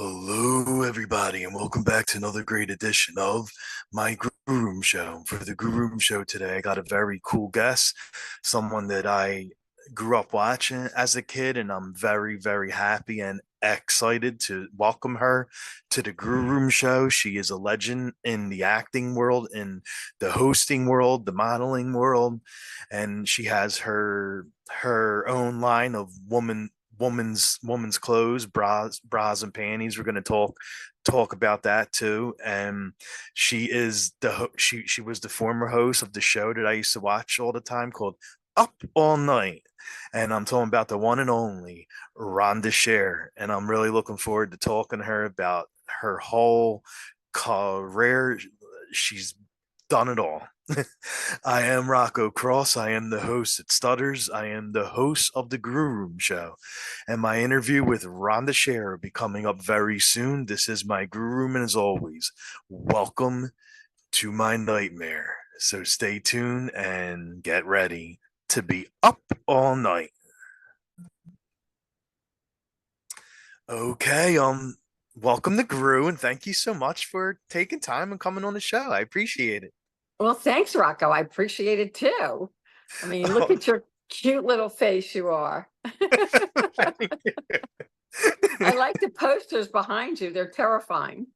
Hello, everybody, and welcome back to another great edition of my Grue Show. For the Grue Show today, I got a very cool guest, someone that I grew up watching as a kid, and I'm very, very happy and excited to welcome her to the Grue Show. She is a legend in the acting world, in the hosting world, the modeling world, and she has her own line of woman's clothes, bras and panties. We're going to talk about that too. And she is she was the former host of the show that I used to watch all the time called Up All Night. And I'm talking about the one and only Rhonda Shear. And I'm really looking forward to talking to her about her whole career. She's done it all. I am Rocco Cross. I am the host at Stutters. I am the host of the Grue Show. And my interview with Rhonda Shear will be coming up very soon. This is my Grue, and as always, welcome to my nightmare. So stay tuned and get ready to be up all night. Okay, welcome to Grue, and thank you so much for taking time and coming on the show. I appreciate it. Well, thanks, Rocco. I appreciate it too. I mean, look at your cute little face you are. I like the posters behind you. They're terrifying.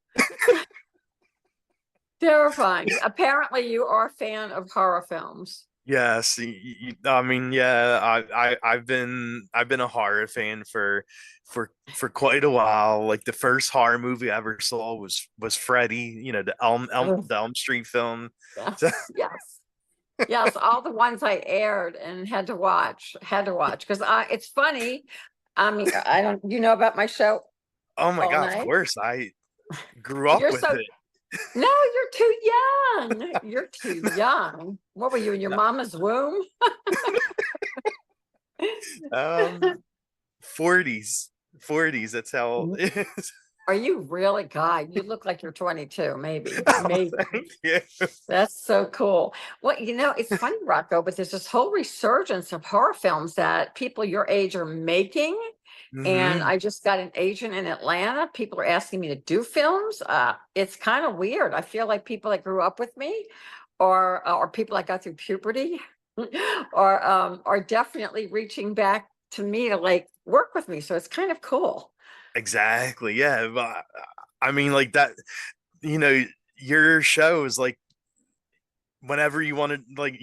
Terrifying. Apparently, you are a fan of horror films. Yes, I mean, yeah, I've been a horror fan for quite a while. Like the first horror movie I ever saw was Freddy, the Oh, the Elm Street film. So, yes, yes, yes. All the ones I aired and had to watch because it's funny. I mean, I don't. You know about my show oh my all God, of night? course, I grew up You're with so it. No, you're too young. You're too young. What were you in your No, mama's womb? 40s, 40s. That's how old it is. Are you really, God? You look like you're 22, maybe. Oh, Maybe. thank you. That's so cool. Well, it's funny, Rocco, but there's this whole resurgence of horror films that people your age are making. And Hmm. I just got an agent in Atlanta. People are asking me to do films. It's kind of weird. I feel like people that grew up with me or people that got through puberty are definitely reaching back to me to like work with me. So it's kind of cool. Exactly. Yeah. But I mean, like that. You know, your show is like whenever you wanted, like,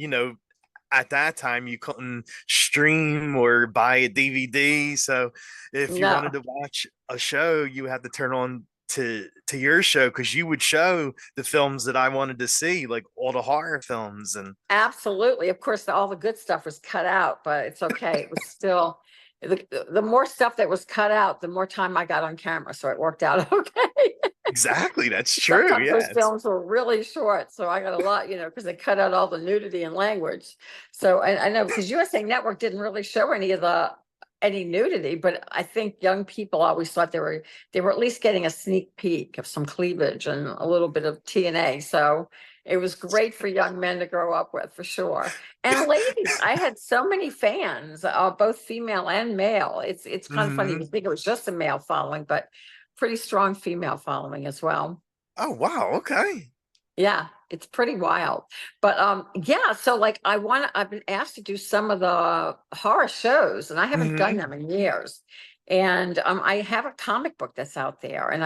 at that time you couldn't stream or buy a DVD. So if you wanted No. to watch a show, you had to turn on to your show because you would show the films that I wanted to see, like all the horror films. And Absolutely. Of course, all the good stuff was cut out, but it's okay. It was still the more stuff that was cut out, the more time I got on camera. So it worked out okay. exactly, that's true. Sometimes Yeah, those films were really short. So I got a lot, because they cut out all the nudity and language. So I know because USA Network didn't really show any nudity, but I think young people always thought they were at least getting a sneak peek of some cleavage and a little bit of TNA. So it was great for young men to grow up with for sure. And ladies, I had so many fans, both female and male. It's kind of funny. hmm. You think it was just a male following, but pretty strong female following as well. Oh wow, okay. Yeah, it's pretty wild. But yeah, so like I've been asked to do some of the horror shows and I haven't done Hmm. them in years. And I have a comic book that's out there and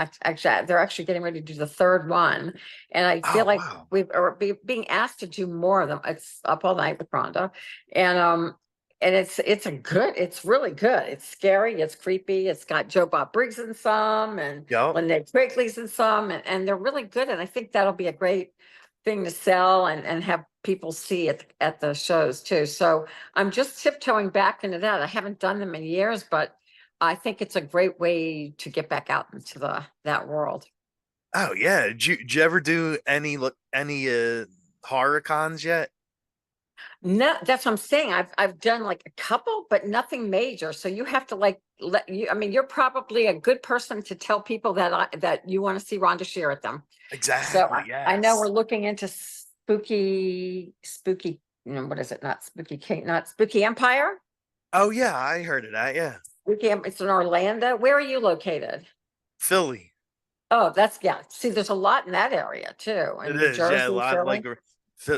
they're actually getting ready to do the third one. And I feel Oh like wow. being asked to do more of them. It's Up All Night with Rhonda. And it's really good. It's scary, it's creepy. It's got Joe Bob Briggs in some and Yep. Lynette Quigley's in some, and they're really good. And I think that'll be a great thing to sell and have people see at the shows too. So I'm just tiptoeing back into that. I haven't done them in years, but I think it's a great way to get back out into that world. Oh yeah. Did you ever do any horror cons yet? No, that's what I'm saying. I've done like a couple, but nothing major. So you have to like let you. I mean, you're probably a good person to tell people that you want to see Rhonda Shear at them. So Exactly. I know we're Yes. looking into spooky. What is it? Not spooky king, not spooky empire. Oh yeah, I heard of that. Yeah. It's in Orlando. Where are you located? Philly. Oh, that's, yeah. See, there's a lot in that area too, It in is, yeah, a Jersey, lot Philly.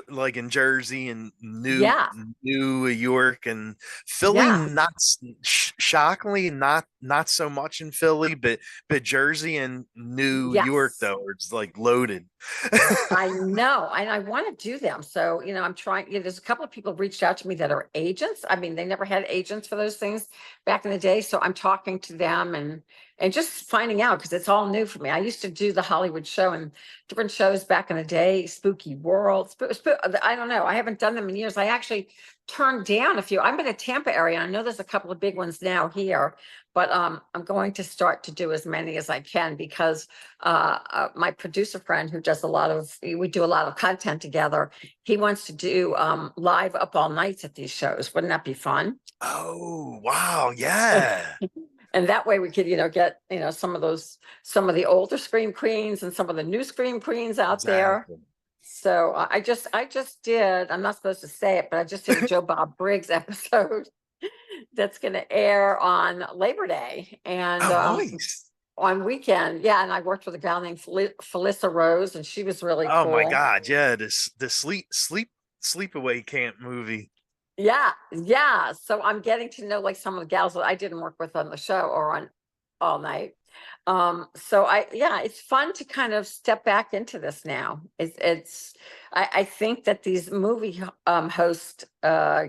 like in Jersey and Yeah, New York and Philly. yeah, Not shockingly, not so much in Philly, but Jersey and New York yes. though, it's like loaded. I know, and I want to do them. So, I'm trying, there's a couple of people reached out to me that are agents. I mean, they never had agents for those things back in the day. So I'm talking to them and just finding out because it's all new for me. I used to do the Hollywood show and different shows back in the day, Spooky World. I don't know. I haven't done them in years. I actually turned down a few. I'm in the Tampa area. I know there's a couple of big ones now here, but I'm going to start to do as many as I can because my producer friend who does we do a lot of content together. He wants to do live up all nights at these shows. Wouldn't that be fun? Oh, wow, yeah. And that way we could, get, some of the older scream queens and some of the new scream queens out there. Exactly. So I just did, I'm not supposed to say it, but I just did a Joe Bob Briggs episode that's going to air on Labor Day. And Oh, nice. on weekend. Yeah. And I worked with a gal named Felissa Rose, and she was really Oh my cool. God, yeah, this the sleepaway camp movie. Yeah. Yeah. So I'm getting to know like some of the gals that I didn't work with on the show or on all night. So yeah, it's fun to kind of step back into this now. I think that these movie hosts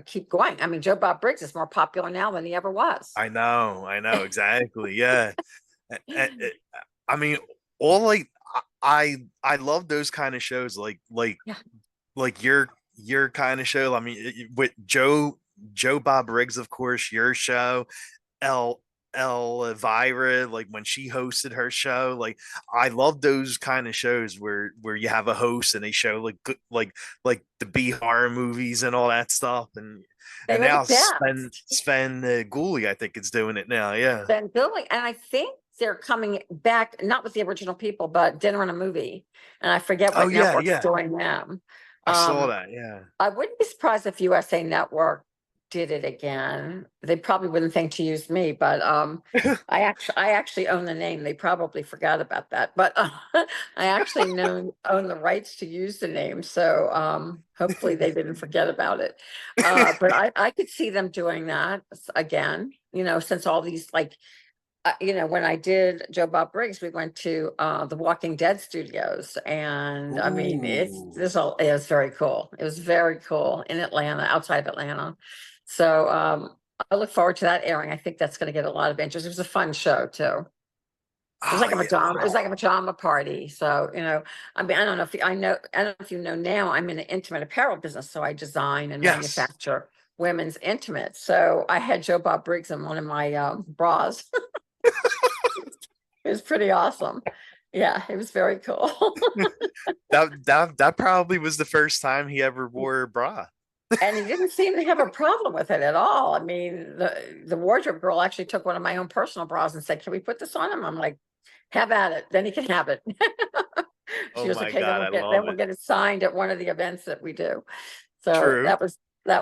keep going. I mean, Joe Bob Briggs is more popular now than he ever was. I know exactly. Yeah. A- a- I mean, all like I love those kind of shows, Yeah. like your kind of show. I mean, with Joe Bob Riggs, of course, your show, El Elvira, like when she hosted her show. Like I love those kind of shows where you have a host and they show like like the B horror movies and all that stuff. They And were the now best. Sven Gulli, I think, it's doing it now. Yeah. Then building, and I think they're coming back, not with the original people, but Dinner and a Movie. And I forget Oh what yeah, network's yeah. doing them. I saw Um, that. Yeah. I wouldn't be surprised if USA Network did it again. They probably wouldn't think to use me, but I actually own the name. They probably forgot about that, but I actually own the rights to use the name. So hopefully they didn't forget about it. But I could see them doing that again, since all these like when I did Joe Bob Briggs, we went to the Walking Dead studios, and I mean, Ooh. it was very cool. It was very cool in Atlanta, outside of Atlanta. So I look forward to that airing. I think that's going to get a lot of interest. It was a fun show too. It was Oh like a yeah. pajama. It was Oh, like a pajama party. So I mean, I don't know if I don't know if you know now. I'm in an intimate apparel business, so I design and yes. manufacture women's intimates. So I had Joe Bob Briggs in one of my bras. It was pretty awesome. Yeah, it was very cool. That probably was the first time he ever wore a bra. And he didn't seem to have a problem with it at all. I mean, the wardrobe girl actually took one of my own personal bras and said, "Can we put this on him?" I'm like, "Have at it. Then he can have it." She Oh goes, my "Okay, then God, we'll I get then love we'll it. get it signed at one of the events that we do." So True. that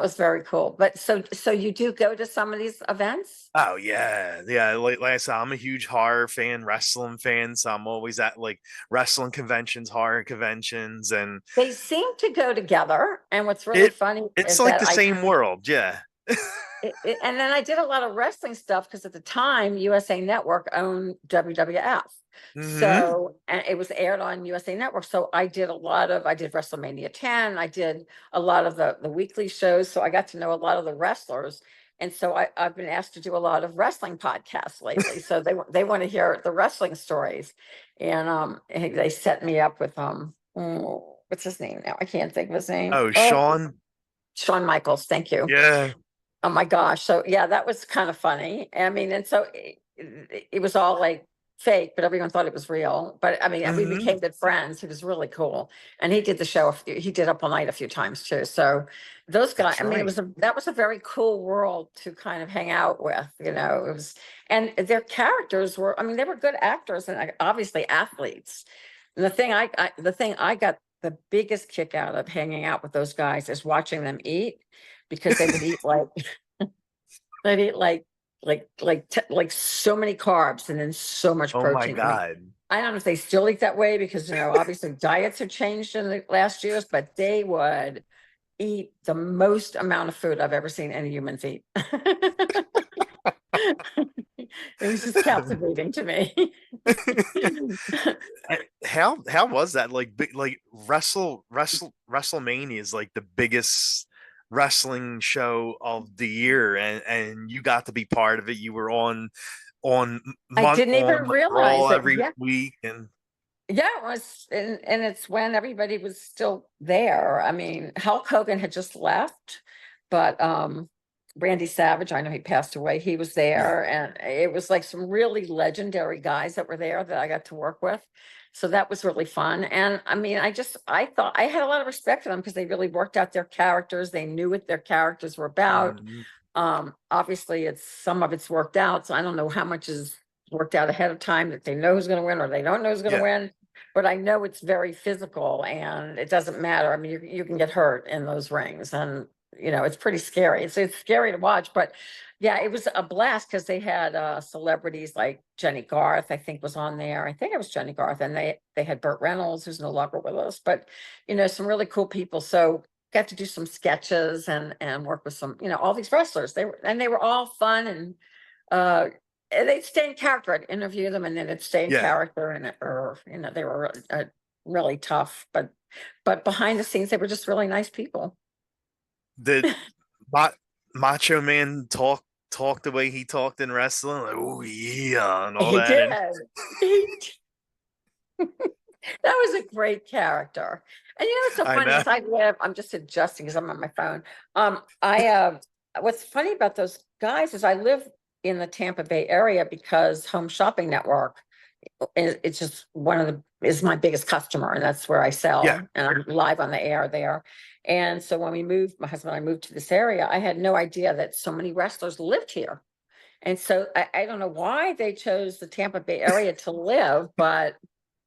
was very cool. But so you do go to some of these events? Oh yeah, yeah. Like I said, I'm a huge horror fan, wrestling fan, so I'm always at like wrestling conventions, horror conventions, and They seem to go together. And what's really it funny it's is like that the same world. Yeah. and then I did a lot of wrestling stuff because at the time USA Network owned WWF. Hmm. So, and it was aired on USA Network. So I did I did WrestleMania 10. I did a lot of the weekly shows. So I got to know a lot of the wrestlers. And so I've been asked to do a lot of wrestling podcasts lately. So they want to hear the wrestling stories. And they set me up with what's his name now? I can't think of his name. Oh, Oh, Sean. Shawn Michaels. Thank you. Yeah. Oh my gosh. So yeah, that was kind of funny. I mean, and so it was all like fake, but everyone thought it was real. But I mean, we Hmm. became good friends. He was really cool. And he did the show, he did Up All Night a few times too. So those guys, That's I mean, right. that was a very cool world to kind of hang out with, it was, and their characters were, I mean, they were good actors and obviously athletes. And the thing I got the biggest kick out of hanging out with those guys is watching them eat because they would eat like they'd eat like like so many carbs and then so much Oh my protein. I mean, God. I don't know if they still eat that way because, obviously diets have changed in the last years, but they would eat the most amount of food I've ever seen any humans eat. It was just captivating to me. How was that? Like big, like WrestleMania is like the biggest wrestling show of the year, and you got to be part of it. You were on I didn't even on realize Raw it. every Yeah. week, and Yeah, it was, and it's when everybody was still there. I mean, Hulk Hogan had just left, but Randy Savage, I know he passed away, he was yeah, there, and it was like some really legendary guys that were there that I got to work with. So that was really fun. And I mean, I thought I had a lot of respect for them because they really worked out their characters. They knew what their characters were about. mhm, Obviously some of it's worked out, so I don't know how much is worked out ahead of time that they know who's going to win or they don't know who's going to yeah. win. But I know it's very physical and it doesn't matter. I mean, you can get hurt in those rings, and it's pretty scary. It's scary to watch, but yeah, it was a blast because they had celebrities like Jenny Garth, I think was on there. I think it was Jenny Garth, and they had Burt Reynolds, who's no longer with us, but some really cool people. So got to do some sketches and work with some, all these wrestlers. They were all fun, and they'd stay in character. I'd interview them and then it'd stay in Yeah. character, or they were really tough, but behind the scenes they were just really nice people. Did Ma- Macho Man talk the way he talked in wrestling, like oh yeah, and all He that, did. and He That was a great character. And what's so I funny know. is I'm just adjusting because I'm on my phone. What's funny about those guys is I live in the Tampa Bay area because Home Shopping Network it's just is my biggest customer, and that's where I Yeah, sell, and I'm live on the air there. And so when my husband and I moved to this area, I had no idea that so many wrestlers lived here. And so I don't know why they chose the Tampa Bay area to live, but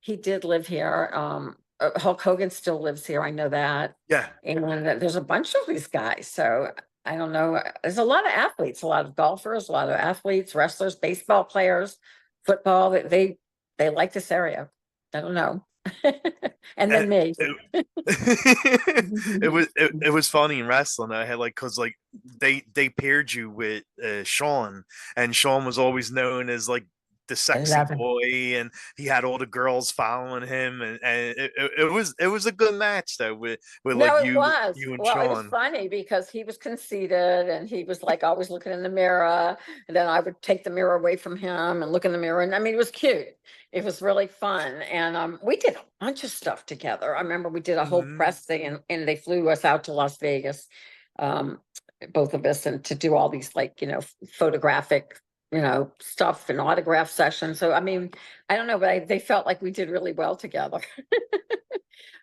he did live here. Hulk Hogan still lives here. I know that. yeah. And there's a bunch of these guys. So I don't know. There's a lot of athletes, a lot of golfers, a lot of athletes, wrestlers, baseball players, football. They like this area. I don't know. And then And me. it was funny in wrestling. I had like because like they paired you with Sean, and Sean was always known as like the I sexy love it. boy, and he had all the girls following him, and it was a good match though with like No, it was. you and Well, it was Sean. funny because he was conceited and he was like always looking in the mirror. And then I would take the mirror away from him and look in the mirror. And I mean, it was cute. It was really fun. And we did a bunch of stuff together. I remember we did a whole Mhm. press thing, and they flew us out to Las Vegas, um, both of us, and to do all these like, photographic, stuff and autograph sessions. So, I mean, I don't know, but they felt like we did really well together.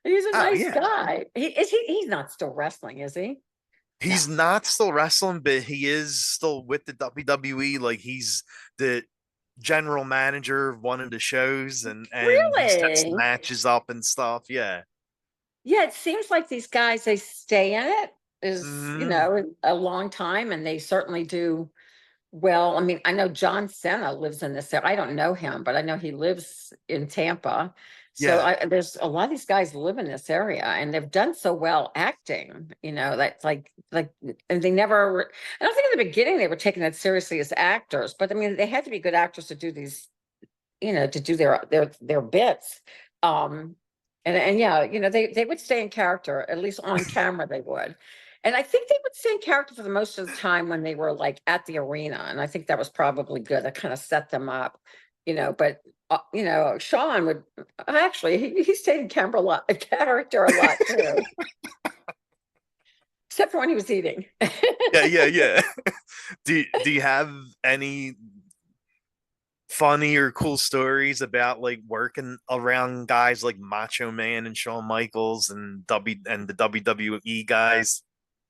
He's a Oh nice yeah, guy. He's not still wrestling, is he? No. he's not still wrestling, but he is still with the WWE. Like he's the general manager of one of the shows, and he sets the Really? matches up and stuff. Yeah. Yeah, it seems like these guys, they stay in it is, Hmm. a long time, and they certainly do well. I mean, I know John Cena lives in this area. I don't know him, but I know he lives in Tampa. So Yeah. there's a lot of these guys live in this area, and they've done so well acting, that's like, and I don't think in the beginning they were taking that seriously as actors, but I mean, they had to be good actors to do these, to do their bits. Um, and yeah, they would stay in character, at least on camera they would. And I think they would stay in character for the most of the time when they were like at the arena. And I think that was probably good. That kind of set them up, but Sean would actually he stayed in camera a lot, character a lot too, except for when he was eating. Yeah, yeah, yeah. Do you have any funny or cool stories about like working around guys like Macho Man and Shawn Michaels and the WWE guys?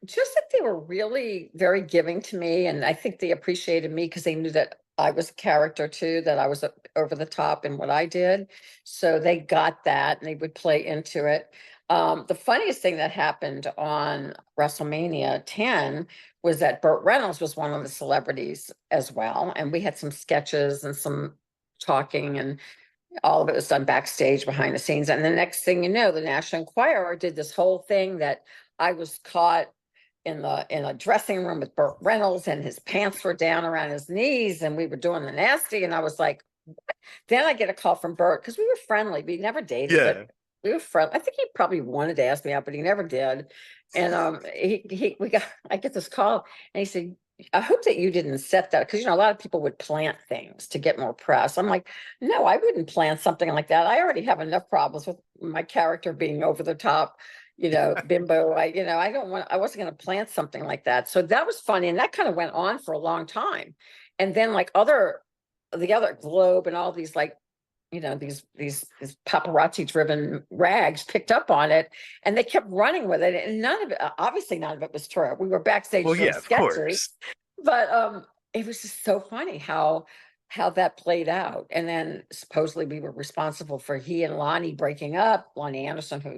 Just that they were really very giving to me, and I think they appreciated me because they knew that I was a character too, that I was over the top in what I did. So they got that and they would play into it. The funniest thing that happened on WrestleMania 10 was that Burt Reynolds was one of the celebrities as well. And we had some sketches and some talking, and all of it was done backstage behind the scenes. And the next thing you know, the National Enquirer did this whole thing that I was caught in a dressing room with Burt Reynolds, and his pants were down around his knees, and we were doing the nasty. And I was like, what? Then I get a call from Burt, because we were friendly. We never dated, Yeah. but we were friendly. I think he probably wanted to ask me out, but he never did. And I get this call, and he said, I hope that you didn't set that, because a lot of people would plant things to get more press. I'm like, no, I wouldn't plant something like that. I already have enough problems with my character being over the top, bimbo. I wasn't going to plant something like that. So that was funny, and that kind of went on for a long time. And then like the other Globe and all these these paparazzi driven rags picked up on it, and they kept running with it, and obviously none of it was true. We were backstage Well, doing yeah, of sketches, course. but it was just so funny how that played out. And then supposedly we were responsible for he and Lonnie breaking up, Lonnie Anderson, it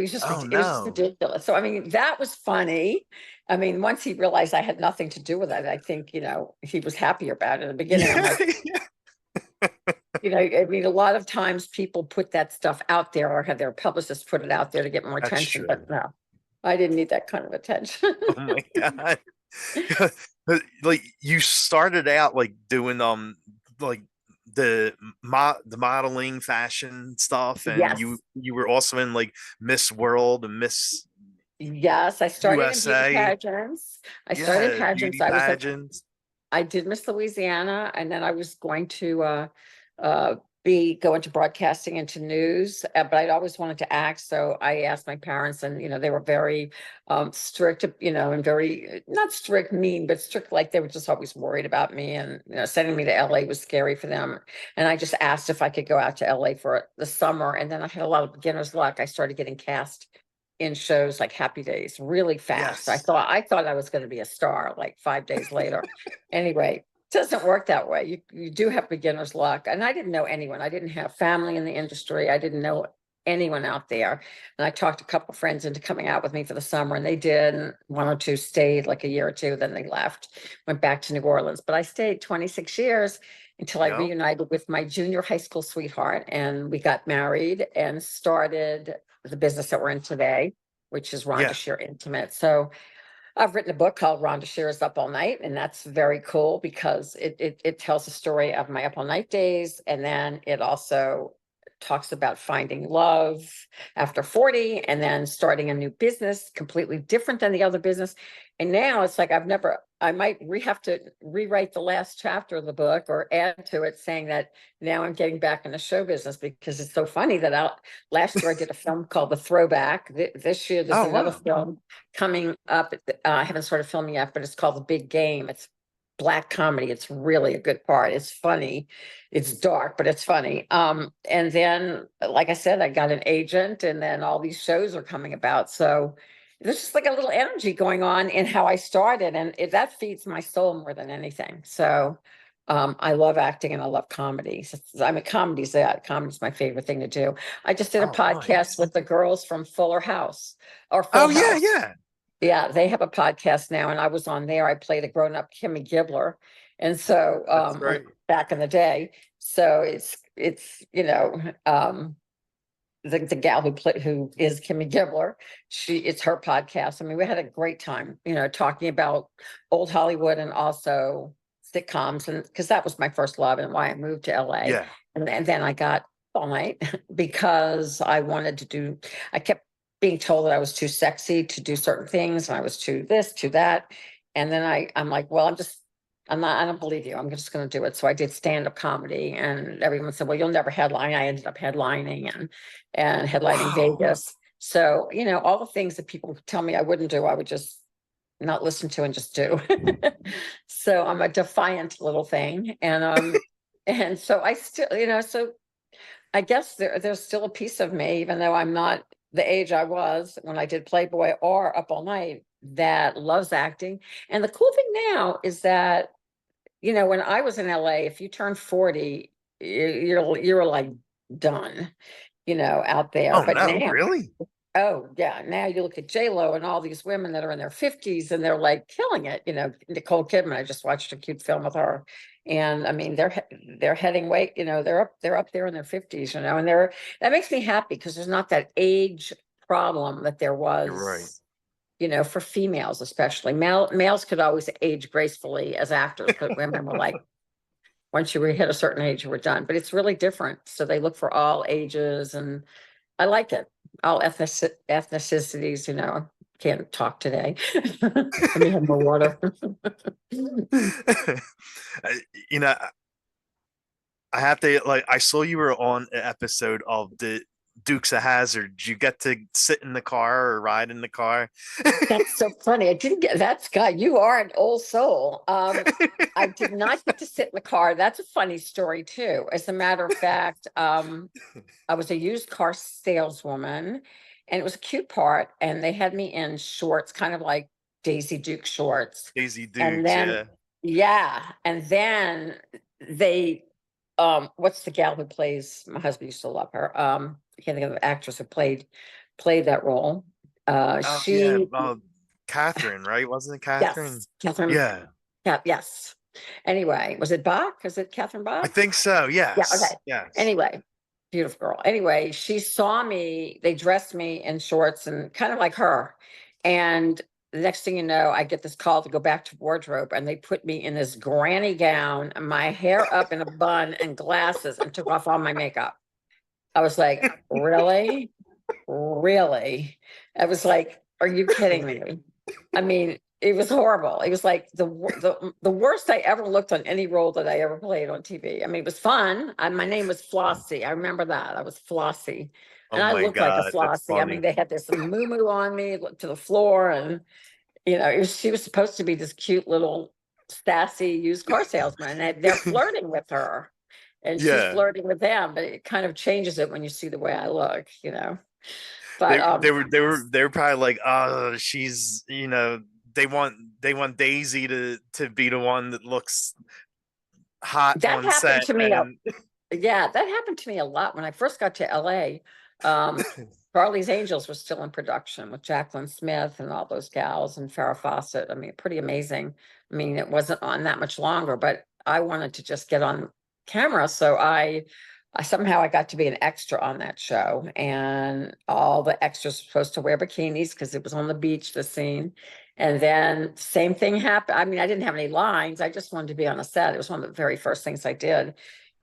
was just Oh it was just no. ridiculous. So I mean, that was funny. I mean, once he realized I had nothing to do with it, I think he was happy about it. In the beginning, I'm Yeah, like, I mean, a lot of times people put that stuff out there, or have their publicists put it out there to get more that's attention, true. but no, I didn't need that kind of attention. Oh my God. Like you started out like doing like the modeling fashion stuff, and Yes. you were also in like Miss World and Miss Yes, I started in beauty USA. pageants. I started Yeah, pageants. beauty pageants. I did Miss Louisiana, and then I was going to uh, go into broadcasting, into news, but I'd always wanted to act. So I asked my parents, and they were very strict, and very not strict, mean, but strict. Like they were just always worried about me, and sending me to LA was scary for them. And I just asked if I could go out to LA for the summer, and then I had a lot of beginner's luck. I started getting cast in shows like Happy Days really fast. I Yes. thought I thought I was going to be a star like 5 days later. Anyway, it doesn't work that way. You do have beginner's luck. And I didn't know anyone. I didn't have family in the industry. I didn't know anyone out there. And I talked a couple of friends into coming out with me for the summer, and they did. And one or two stayed like a year or two, then they left, went back to New Orleans. But I stayed 26 years until I Yep. reunited with my junior high school sweetheart, and we got married and started the business that we're in today, which is Rhonda Yeah. Shear Intimate. So I've written a book called Rhonda Shear is Up All Night, and that's very cool because it tells the story of my up all night days, and then it also talks about finding love after 40, and then starting a new business completely different than the other business. And now it's like I might have to rewrite the last chapter of the book or add to it, saying that now I'm getting back into show business, because it's so funny that last year I did a film called The Throwback. This year there's Oh another wow. film coming up. I haven't started filming yet, but it's called The Big Game. It's black comedy. It's really a good part. It's funny. It's dark, but it's funny. And then, like I said, I got an agent, and then all these shows are coming about. So there's just like a little energy going on in how I started, and that feeds my soul more than anything. So I love acting, and I love comedy. I mean, comedy's my favorite thing to do. I just did a Oh podcast nice. with the girls from Fuller House, or Full Oh yeah, House. yeah. Yeah, they have a podcast now, and I was on there. I played a grown-up Kimmy Gibbler. And so That's right. back in the day. So it's the gal who is Kimmy Gibbler, it's her podcast. I mean, we had a great time, talking about old Hollywood and also sitcoms, and because that was my first love and why I moved to LA. Yeah. And then I got All Night because I kept being told that I was too sexy to do certain things, and I was too this, too that. And then I'm like, well, I don't believe you. I'm just going to do it. So I did stand-up comedy, and everyone said, well, you'll never headline. I ended up headlining and headlining Wow. Vegas. So, all the things that people tell me I wouldn't do, I would just not listen to and just do. So I'm a defiant little thing. And so I still, so I guess there's still a piece of me, even though I'm not the age I was when I did Playboy or Up All Night, that loves acting. And the cool thing now is that, when I was in LA, if you turn 40, you're like done, out there. Oh But no, now, really? Oh, yeah. Now you look at J-Lo and all these women that are in their 50s and they're like killing it. Nicole Kidman, I just watched a cute film with her. And I mean, they're heading weight, they're up there in their 50s, and that makes me happy because there's not that age problem that there You're right. was, for females, especially. Males could always age gracefully as actors, but women were like, once you hit a certain age, you were done. But it's really different. So they look for all ages, and I like it. All ethnicities, can't talk today. Let me have more water. You know, I have to like I saw you were on an episode of the Dukes of Hazzard. Did you get to sit in the car or ride in the car? That's so funny. I didn't get that, Scott. You are an old soul. I did not get to sit in the car. That's a funny story too. As a matter of fact, I was a used car saleswoman, and it was a cute part. And they had me in shorts, kind of like Daisy Duke shorts. Daisy And Dukes, then, yeah. yeah, and then they, what's the gal who plays? My husband used to love her. I can't think of the actress who played that role. Oh yeah, She, Catherine, right? Wasn't it Catherine? yes, Catherine. Yeah, Yeah, yes. Anyway, was it Bach? Is it Catherine I Bach? think so. Yeah. Okay. Yes, yes. Anyway, beautiful girl. Anyway, she saw me. They dressed me in shorts and kind of like her. And the next thing you know, I get this call to go back to wardrobe, and they put me in this granny gown, and my hair up in a bun and glasses, and took off all my makeup. I was like, really? Really? I was like, are you kidding me? I mean, it was horrible. It was like the worst I ever looked on any role that I ever played on TV. I mean, it was fun. My name was Flossie. I remember that. I was Flossie. Oh And I my looked like a God, that's Flossie. I mean, funny. they had this moo on me to the floor, and she was supposed to be this cute little sassy used car salesman, and they're flirting with her, and she's Yeah, flirting with them. But it kind of changes it when you see the way I look. But they were probably like, oh, she's they want Daisy to be the one that looks hot that on happened set, to me. and Yeah, that happened to me a lot when I first got to LA. Charlie's Angels was still in production with Jacqueline Smith and all those gals and Farrah Fawcett. I mean, pretty amazing. I mean, it wasn't on that much longer, but I wanted to just get on camera. So I somehow I got to be an extra on that show, and all the extras were supposed to wear bikinis because it was on the beach, the scene. And then same thing happened. I mean, I didn't have any lines. I just wanted to be on a set. It was one of the very first things I did.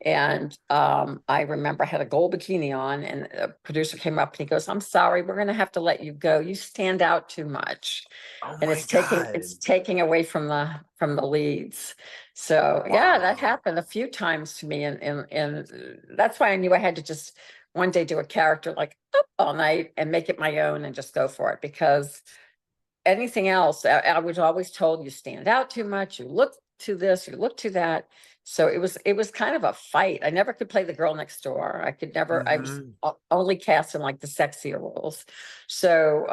And I remember I had a gold bikini on, and a producer came up and he goes, "I'm sorry, we're gonna have to let you go. You stand out too much." oh And my it's God, taking away from the leads. So yeah, that wow. happened a few times to me. And that's why I knew I had to just one day do a character like up all night and make it my own and just go for it, because anything else, I was always told you stand out too much, you look to this, you look to that. So it was kind of a fight. I never could play the girl next door. I could never, I was Hmm. only cast in like the sexier roles. So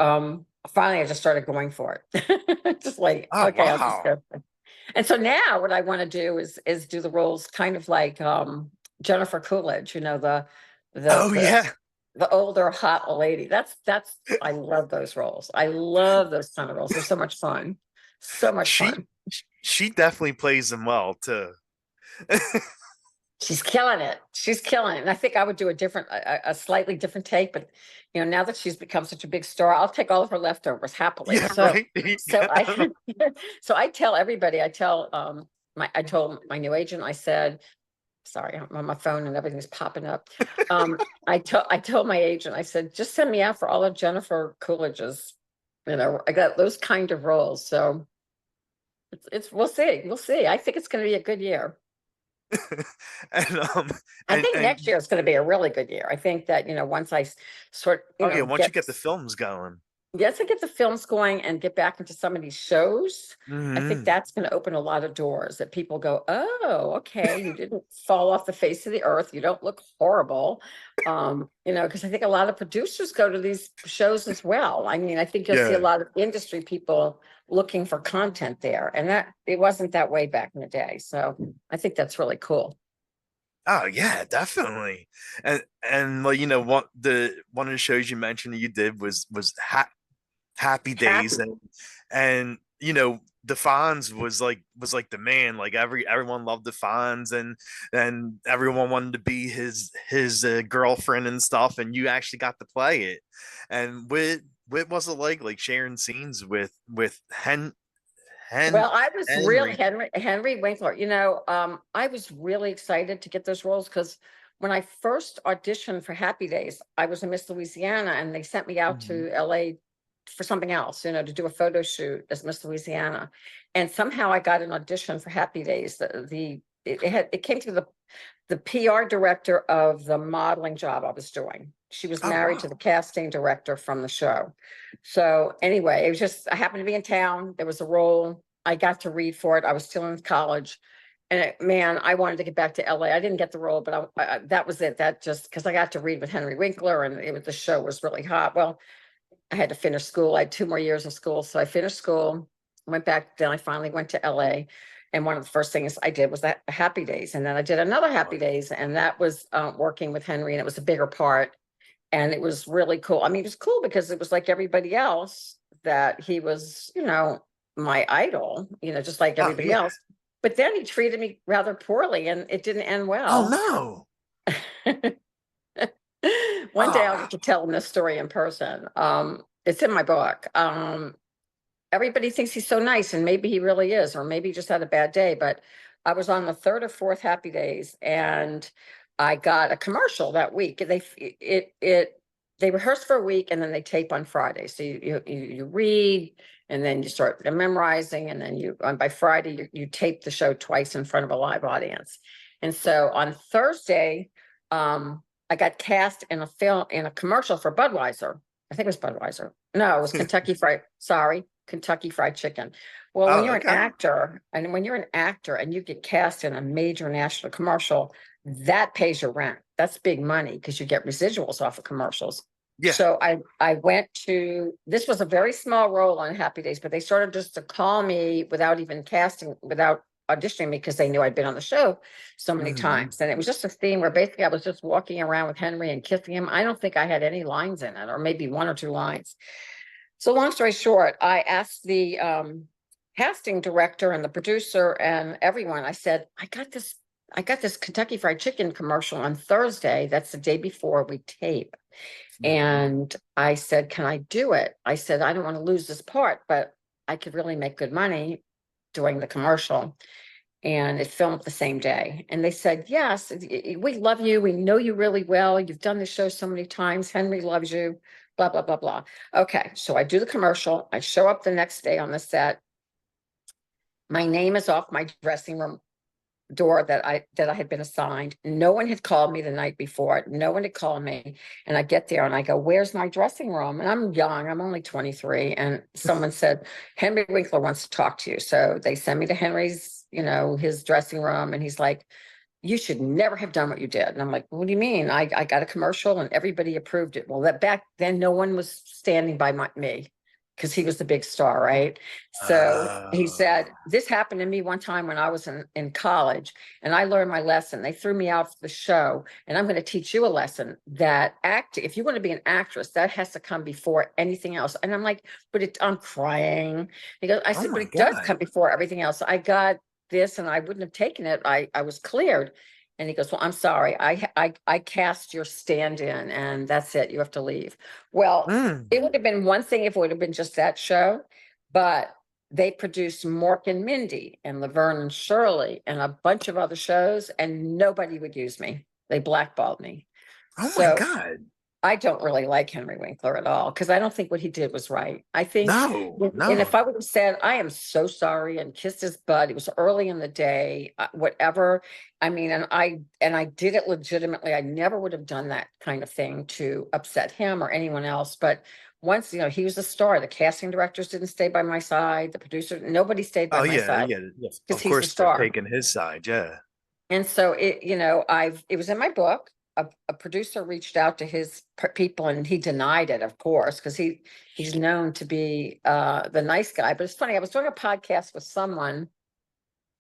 finally I just started going for it. Just like, Oh okay, I'll just wow. go. And so now what I want to do is do the roles kind of like Jennifer Coolidge, the Oh the yeah. the older hot lady. That's I love those roles. I love those kind of roles. They're so much fun. So much She fun. she definitely plays them well too. She's killing it. She's killing it. And I think I would do a slightly different take, but now that she's become such a big star, I'll take all of her leftovers happily. Yeah, So right. There you so go. I so I tell everybody, I told my new agent, I said, sorry, I'm on my phone and everything's popping up. I told my agent, I said, just send me out for all of Jennifer Coolidge's, I got those kind of roles. So it's we'll see. We'll see. I think it's gonna be a good year. and I and think and next year is going to be a really good year. I think that, once I sort, oh yeah, once you get, get the films going. yes, I get the films going and get back into some of these shows. I think Hmm. that's going to open a lot of doors that people go, oh, okay, you didn't fall off the face of the earth. You don't look horrible. Because I think a lot of producers go to these shows as well. I mean, I think you'll see a Yeah. lot of industry people looking for content there, and that it wasn't that way back in the day. So I think that's really cool. Oh yeah, definitely. And like one of the shows you mentioned that you did was Happy Days, Happy. and the Fonz was like the man. Like everyone loved the Fonz, and everyone wanted to be his girlfriend and stuff. And you actually got to play it. And what was it like sharing scenes with Well, I was really Henry? Henry Winkler. I was really excited to get those roles because when I first auditioned for Happy Days, I was in Miss Louisiana, and they sent me out Mhm. to LA for something else, to do a photo shoot as Miss Louisiana. And somehow I got an audition for Happy Days. It came through the PR director of the modeling job I was doing. She was Oh married to the wow. casting director from the show. So anyway, it was just, I happened to be in town. There was a role. I got to read for it. I was still in college. And man, I wanted to get back to LA. I didn't get the role, but that was it. That just because I got to read with Henry Winkler, and the show was really hot. Well, I had to finish school. I had 2 more years of school. So I finished school, went back, then I finally went to LA. And one of the first things I did was that Happy Days. And then I did another Happy Days, and that was working with Henry, and it was a bigger part. And it was really cool. I mean, it was cool because it was like everybody else, that he was, my idol, just like Oh everybody yeah. else. But then he treated me rather poorly, and it didn't end Oh well. no. One day I'll Oh. get to tell him this story in person. It's in my book. Everybody thinks he's so nice, and maybe he really is, or maybe he just had a bad day. But I was on the third or fourth Happy Days, and I got a commercial that week. They rehearse for a week, and then they tape on Friday. So you read, and then you start memorizing, and then by Friday you tape the show twice in front of a live audience. And so on Thursday, I got cast in a commercial for Budweiser. I think it was Budweiser. No, it was Kentucky Fried Chicken. Well, when Oh you're an okay. actor, and you get cast in a major national commercial, that pays your rent. That's big money because you get residuals off of commercials. Yeah. So I went to, this was a very small role on Happy Days, but they started just to call me without auditioning me, because they knew I'd been on the show so many Hmm. times. And it was just a theme where basically I was just walking around with Henry and kissing him. I don't think I had any lines in it, or maybe one or two lines. So long story short, I asked the casting director and the producer and everyone, I said, I got this Kentucky Fried Chicken commercial on Thursday. That's the day before we tape. Hmm. And I said, can I do it? I said, I don't want to lose this part, but I could really make good money doing the commercial. And it filmed the same day. And they said, yes, we love you. We know you really well. You've done the show so many times. Henry loves you, blah, blah, blah, blah. Okay. So I do the commercial. I show up the next day on the set. My name is off my dressing room door that I had been assigned. No one had called me the night before. No one had called me. And I get there and I go, where's my dressing room? And I'm young, I'm only 23. And someone said, Henry Winkler wants to talk to you. So they send me to Henry's, his dressing room. And he's like, you should never have done what you did. And I'm like, what do you mean? I got a commercial and everybody approved it. Well, that back then, no one was standing by me because he was the big star, right? So he said, Uh, this happened to me one time when I was in college, and I learned my lesson. They threw me out of the show, and I'm going to teach you a lesson that if you want to be an actress, that has to come before anything else. And I'm like, I'm crying. I oh said, but my it does God. come before everything else. I got this and I wouldn't have taken it. I was cleared. And he goes, well, I'm sorry. I cast your stand-in, and that's it. You have to leave. Well, Mm. it would have been one thing if it would have been just that show, but they produced Mork and Mindy and Laverne and Shirley and a bunch of other shows, and nobody would use me. They blackballed me. Oh my So God. I don't really like Henry Winkler at all, because I don't think what he did was right. I think, No, and if no. I would have said, I am so sorry, and kissed his butt, it was early in the day, whatever. I mean, and I did it legitimately. I never would have done that kind of thing to upset him or anyone else. But once, he was a star, the casting directors didn't stay by my side, the producer, nobody stayed by Oh my yeah, side yeah, yes. because Of he's the course they're star. taking his side. Yeah. And so it was in my book. A producer reached out to his people, and he denied it, of course, because he's known to be the nice guy. But it's funny, I was doing a podcast with someone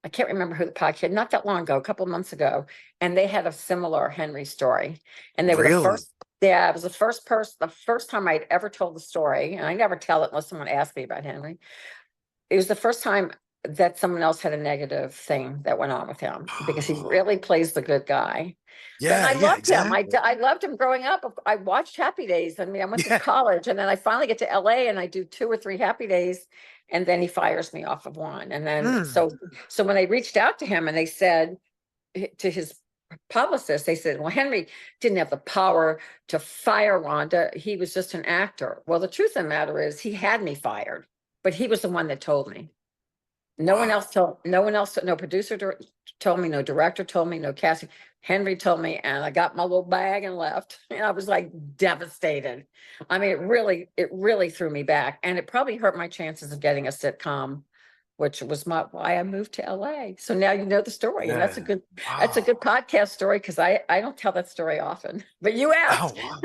I can't remember who the podcast, not that long ago, a couple of months ago, and they had a similar Henry story. And they were the Really? first, yeah, it was the first person, the first time I'd ever told the story. And I never tell it unless someone asked me about Henry. It was the first time that someone else had a negative thing that went on with him because he really plays the good guy. But Yeah, I yeah, loved him. exactly. I loved him growing up. I watched Happy Days. I mean, I went to Yeah. college and then I finally get to LA and I do 2 or 3 Happy Days and then he fires me off of one. And then Mm. so when I reached out to him and they said to his publicist, they said, well, Henry didn't have the power to fire Rhonda. He was just an actor. Well, the truth of the matter is he had me fired, but he was the one that told me. Wow. No one else, no producer told me, no director told me, no casting. Henry told me, and I got my little bag and left. And I was like devastated. I mean, it really threw me back. And it probably hurt my chances of getting a sitcom, which was why I moved to LA. So now you know the story. And Yeah. that's a Wow. good podcast story because I don't tell that story often. But you Oh, asked. wow.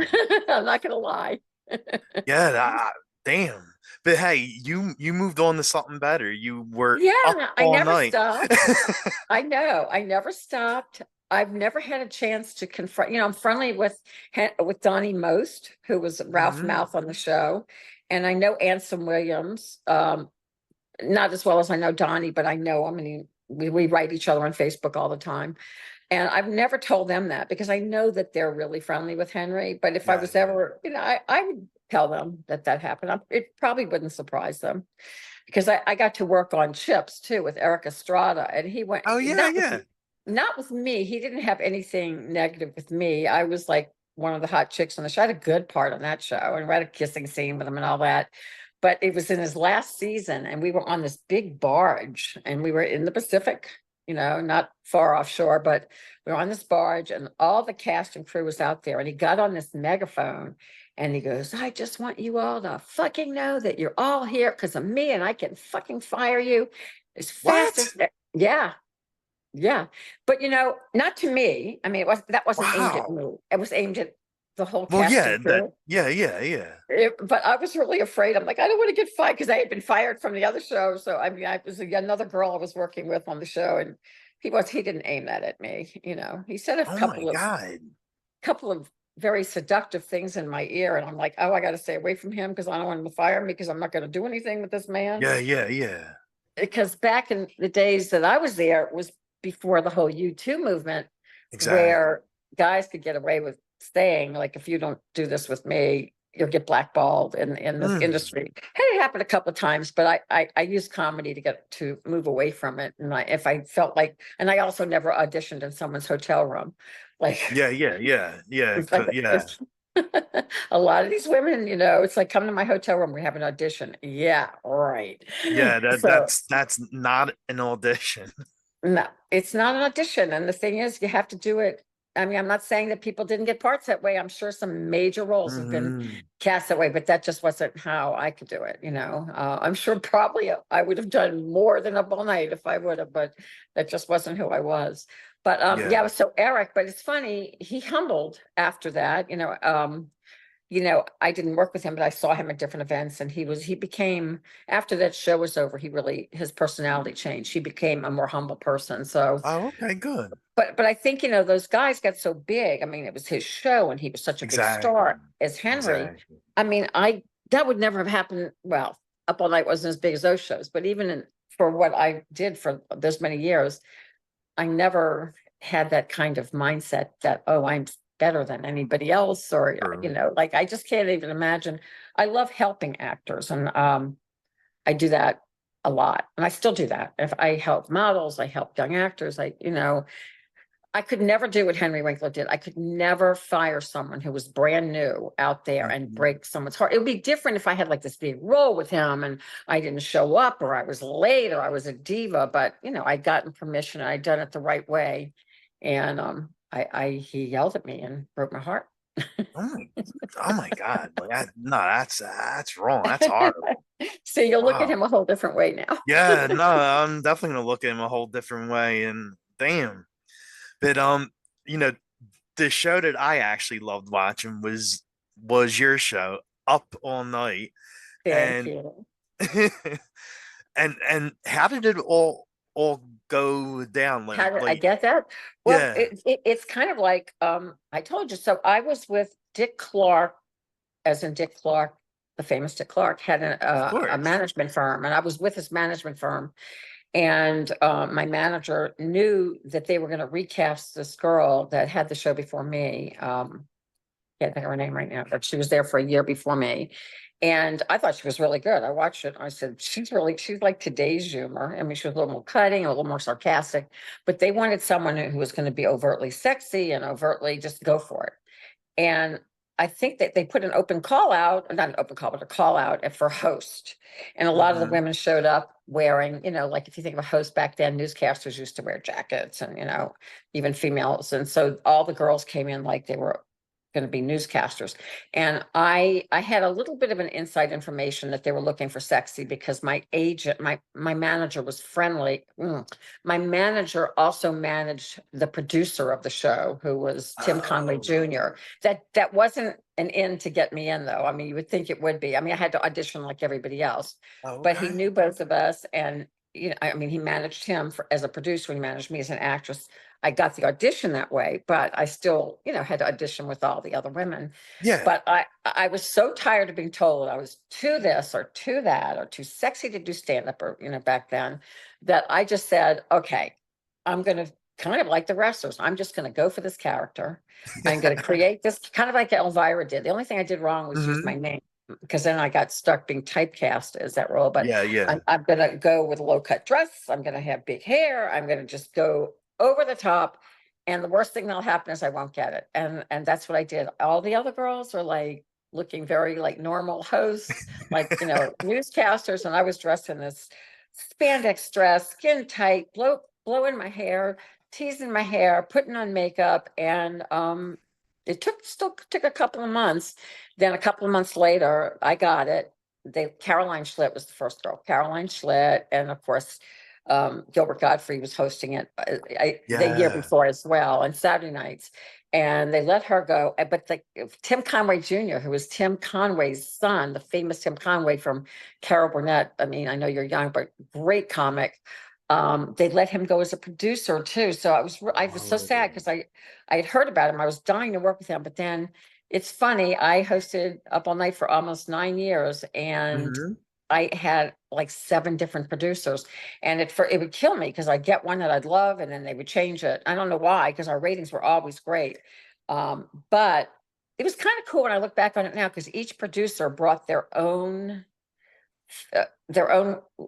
I'm not gonna lie. Yeah, damn. But hey, you moved on to something better. You were up Yeah, I all never night. stopped. I know. I never stopped. I've never had a chance to confront, I'm friendly with Donnie Most, who was Ralph Mhm. Mouth on the show. And I know Anson Williams, not as well as I know Donnie, but I know him. I mean, we write each other on Facebook all the time. And I've never told them that because I know that they're really friendly with Henry. But if I Yeah, was yeah. ever, I would tell them that happened. It probably wouldn't surprise them because I got to work on Chips too with Eric Estrada, and he went Oh, yeah, yeah. not with me. He didn't have anything negative with me. I was like one of the hot chicks on the show. I had a good part on that show, and we had a kissing scene with him and all that. But it was in his last season, and we were on this big barge, and we were in the Pacific. Not far offshore, but we were on this barge, and all the cast and crew was out there. And he got on this megaphone and he goes, I just want you all to fucking know that you're all here because of me and I can fucking fire you as fast What? as that. Yeah, yeah. But not to me. I mean, that wasn't aimed at Wow. me. It was aimed at the whole Well, cast yeah, and crew. yeah, yeah, yeah. But I was really afraid. I'm like, I don't want to get fired because I had been fired from the other show. So I mean, I was another girl I was working with on the show, and he didn't aim that at me. He said a Oh my couple of God. very seductive things in my ear. And I'm like, oh, I got to stay away from him because I don't want him to fire me because I'm not going to do anything with this man. Yeah, yeah, yeah. Because back in the days that I was there, it was before the whole U2 movement Exactly. where guys could get away with saying, like, if you don't do this with me, you'll get blackballed in the Mm. industry. Had it happened a couple of times, but I used comedy to move away from it. And if I felt like, and I also never auditioned in someone's hotel room. Like, Yeah, yeah, yeah, yeah, it's like yeah, a lot of these women, it's like, come to my hotel room, we have an audition. Yeah, right. yeah. That So that's not an audition. no, it's not an audition. And the thing is, you have to do it. I mean, I'm not saying that people didn't get parts that way. I'm sure some major roles have been Hmm. cast that way, but that just wasn't how I could do it. I'm sure probably I would have done more than Up All Night if I would have, but that just wasn't who I was. But Yeah. yeah, so Eric, but it's funny, he humbled after that, I didn't work with him, but I saw him at different events and he became, after that show was over, his personality changed. He became a more humble person. So, Oh, okay, good. but I think, those guys got so big. I mean, it was his show and he was such a big Exactly. star as Henry. Exactly. I mean, that would never have happened. Well, Up All Night wasn't as big as those shows, but even for what I did for those many years, I never had that kind of mindset that, oh, I'm better than anybody else, or, True. like, I just can't even imagine. I love helping actors, and I do that a lot, and I still do that. If I help models, I help young actors. I could never do what Henry Winkler did. I could never fire someone who was brand new out there and Mhm. break someone's heart. It would be different if I had like this big role with him and I didn't show up or I was late or I was a diva, but I'd gotten permission and I'd done it the right way. And he yelled at me and broke my heart. Oh my, oh my God. Like no, that's wrong. That's horrible. So you'll look at Wow. him a whole different way now. Yeah, no, I'm definitely gonna look at him a whole different way. And damn. But you know, the show that I actually loved watching was your show, Up All Night. Thank And you. and how did it all all go down? How did I Like get that? Well, yeah, it's kind of like, I told you, so I was with Dick Clark, as in Dick Clark, the famous Dick Clark had of a course. management firm, and I was with his management firm. And my manager knew that they were going to recast this girl that had the show before me. Can't think of her name right now, but she was there for a year before me. And I thought she was really good. I watched it. I said, she's like today's humor. I mean, she was a little more cutting, a little more sarcastic, but they wanted someone who was going to be overtly sexy and overtly just go for it. And I think that they put an open call out, not an open call, but a call out for host. And a lot of the Hmm. women showed up wearing, like if you think of a host back then, newscasters used to wear jackets and, even females. And so all the girls came in like they were going to be newscasters. And I had a little bit of an inside information that they were looking for sexy because my agent, my manager was friendly. My manager also managed the producer of the show, who was Tim Conway Oh, Jr. That wasn't an in to get me in, though. I mean, you would think it would be. I mean, I had to audition like everybody else, oh, but he okay. knew both of us, and I mean, he managed him as a producer, and he managed me as an actress. I got the audition that way, but I still, had to audition with all the other women. Yeah. But I was so tired of being told I was too this or too that or too sexy to do stand up, or back then, that I just said, okay, I'm going to kind of like the wrestlers. I'm just going to go for this character. I'm going to create this kind of like Elvira did. The only thing I did wrong was use my Hmm. name, because then I got stuck being typecast as that role. But Yeah, yeah. I'm going to go with a low cut dress. I'm going to have big hair. I'm going to just go over the top. And the worst thing that'll happen is I won't get it. And that's what I did. All the other girls are like looking very like normal hosts, like, newscasters. And I was dressed in this spandex dress, skin tight, blowing my hair, teasing my hair, putting on makeup. And it still took a couple of months. Then a couple of months later, I got it. Caroline Schlitt was the first girl. Caroline Schlitt, and of course, Gilbert Godfrey was hosting it the year Yeah. before as well, on Saturday nights. And they let her go. But Tim Conway Jr., who was Tim Conway's son, the famous Tim Conway from Carol Burnett. I mean, I know you're young, but great comic. They let him go as a producer too. So I was so sad Oh. because I had heard about him. I was dying to work with him, but then it's funny. I hosted Up All Night for almost 9 years, and Hmm. I had like 7 different producers, and it would kill me because I'd get one that I'd love, and then they would change it. I don't know why, because our ratings were always great. But it was kind of cool when I look back on it now, because each producer brought their own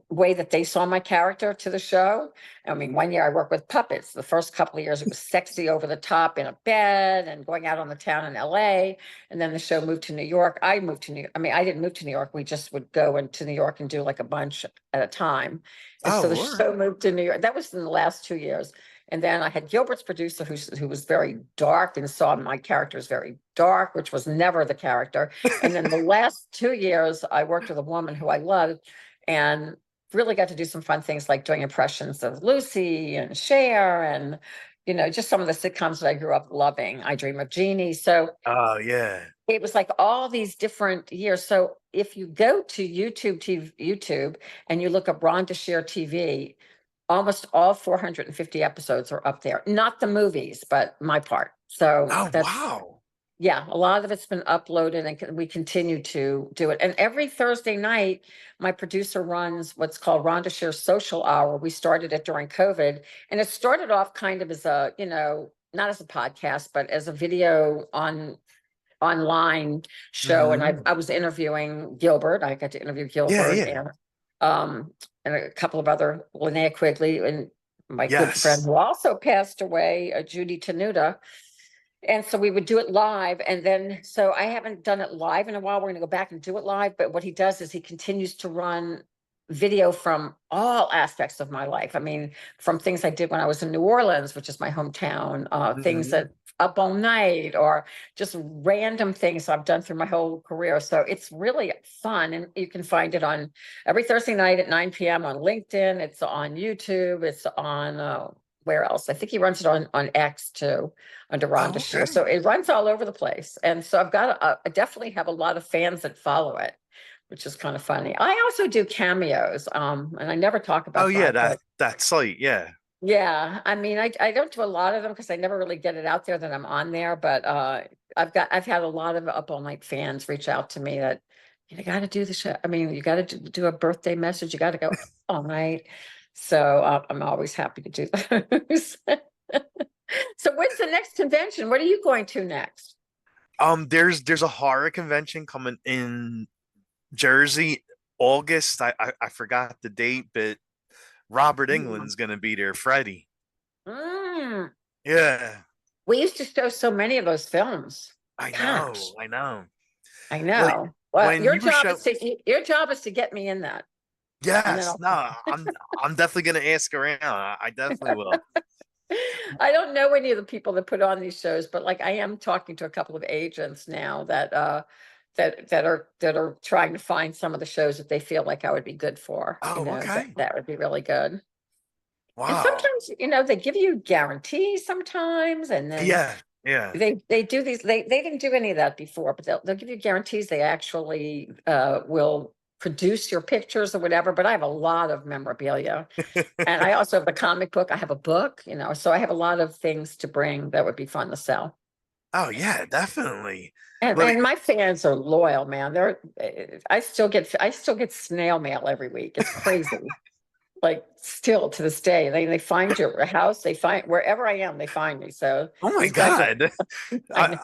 way that they saw my character to the show. I mean, one year I worked with puppets. The first couple of years it was sexy over the top in a bed and going out on the town in LA. And then the show moved to New York. I moved to New York. I mean, I didn't move to New York. We just would go into New York and do like a bunch at a time. And so the Oh, all right. show moved to New York. That was in the last 2 years. And then I had Gilbert's producer who was very dark and saw my character as very dark, which was never the character. And then the last 2 years, I worked with a woman who I loved, and really got to do some fun things like doing impressions of Lucy and Cher, and just some of the sitcoms that I grew up loving. I Dream of Jeannie. So Oh, yeah. it was like all these different years. So if you go to YouTube and you look up Rhonda Shear TV, almost all 450 episodes are up there. Not the movies, but my part. So Oh, that's wow. yeah, a lot of it's been uploaded, and we continue to do it. And every Thursday night, my producer runs what's called Rhonda Shear Social Hour. We started it during COVID, and it started off kind of as not as a podcast, but as a video online show. And I Hmm. I was interviewing Gilbert. I got to interview Yeah, Gilbert, yeah. and a couple of other, Linnea Quigley, and my good friend Yes. who also passed away, Judy Tenuta. And so we would do it live. And then, so I haven't done it live in a while. We're going to go back and do it live. But what he does is he continues to run video from all aspects of my life. I mean, from things I did when I was in New Orleans, which is my hometown, things Hmm. that Up All Night, or just random things I've done through my whole career. So it's really fun. And you can find it on every Thursday night at 9 p.m. on LinkedIn. It's on YouTube. It's on, where else? I think he runs it on X too, under Rhonda Oh, Shear. okay. So it runs all over the place. And so I definitely have a lot of fans that follow it, which is kind of funny. I also do cameos, and I never talk Oh about yeah, that, that but that site, yeah. yeah, I mean, I don't do a lot of them because I never really get it out there that I'm on there, but I've had a lot of up all night fans reach out to me that you got to do the show. I mean, you got to do a birthday message. You got to go all night. So I'm always happy to do those. So when's the next convention? What are you going to next? There's a horror convention coming in Jersey, August. I forgot the date, but Robert Mm. England's gonna be there. Freddie. Mm. Yeah, We used to show so many of those films. I Gosh, know, I know. I Like know. Well, when you show, your job is to get me in that, and then yes, I'll. no, I'm definitely gonna ask around. I definitely will. I don't know any of the people that put on these shows, but like I am talking to a couple of agents now that that are trying to find some of the shows that they feel like I would be good for. Oh, okay. That would be really good. And Wow. sometimes, they give you guarantees sometimes, and then Yeah, yeah. they do these, they didn't do any of that before, but they'll give you guarantees. They actually will produce your pictures or whatever, but I have a lot of memorabilia. And I also have a comic book. I have a book, so I have a lot of things to bring that would be fun to sell. Oh yeah, definitely. And Like, and my fans are loyal, man. I still get snail mail every week. It's crazy. Like still to this day, they find your house, they find wherever I am, they find me. So oh my these guys are, God. I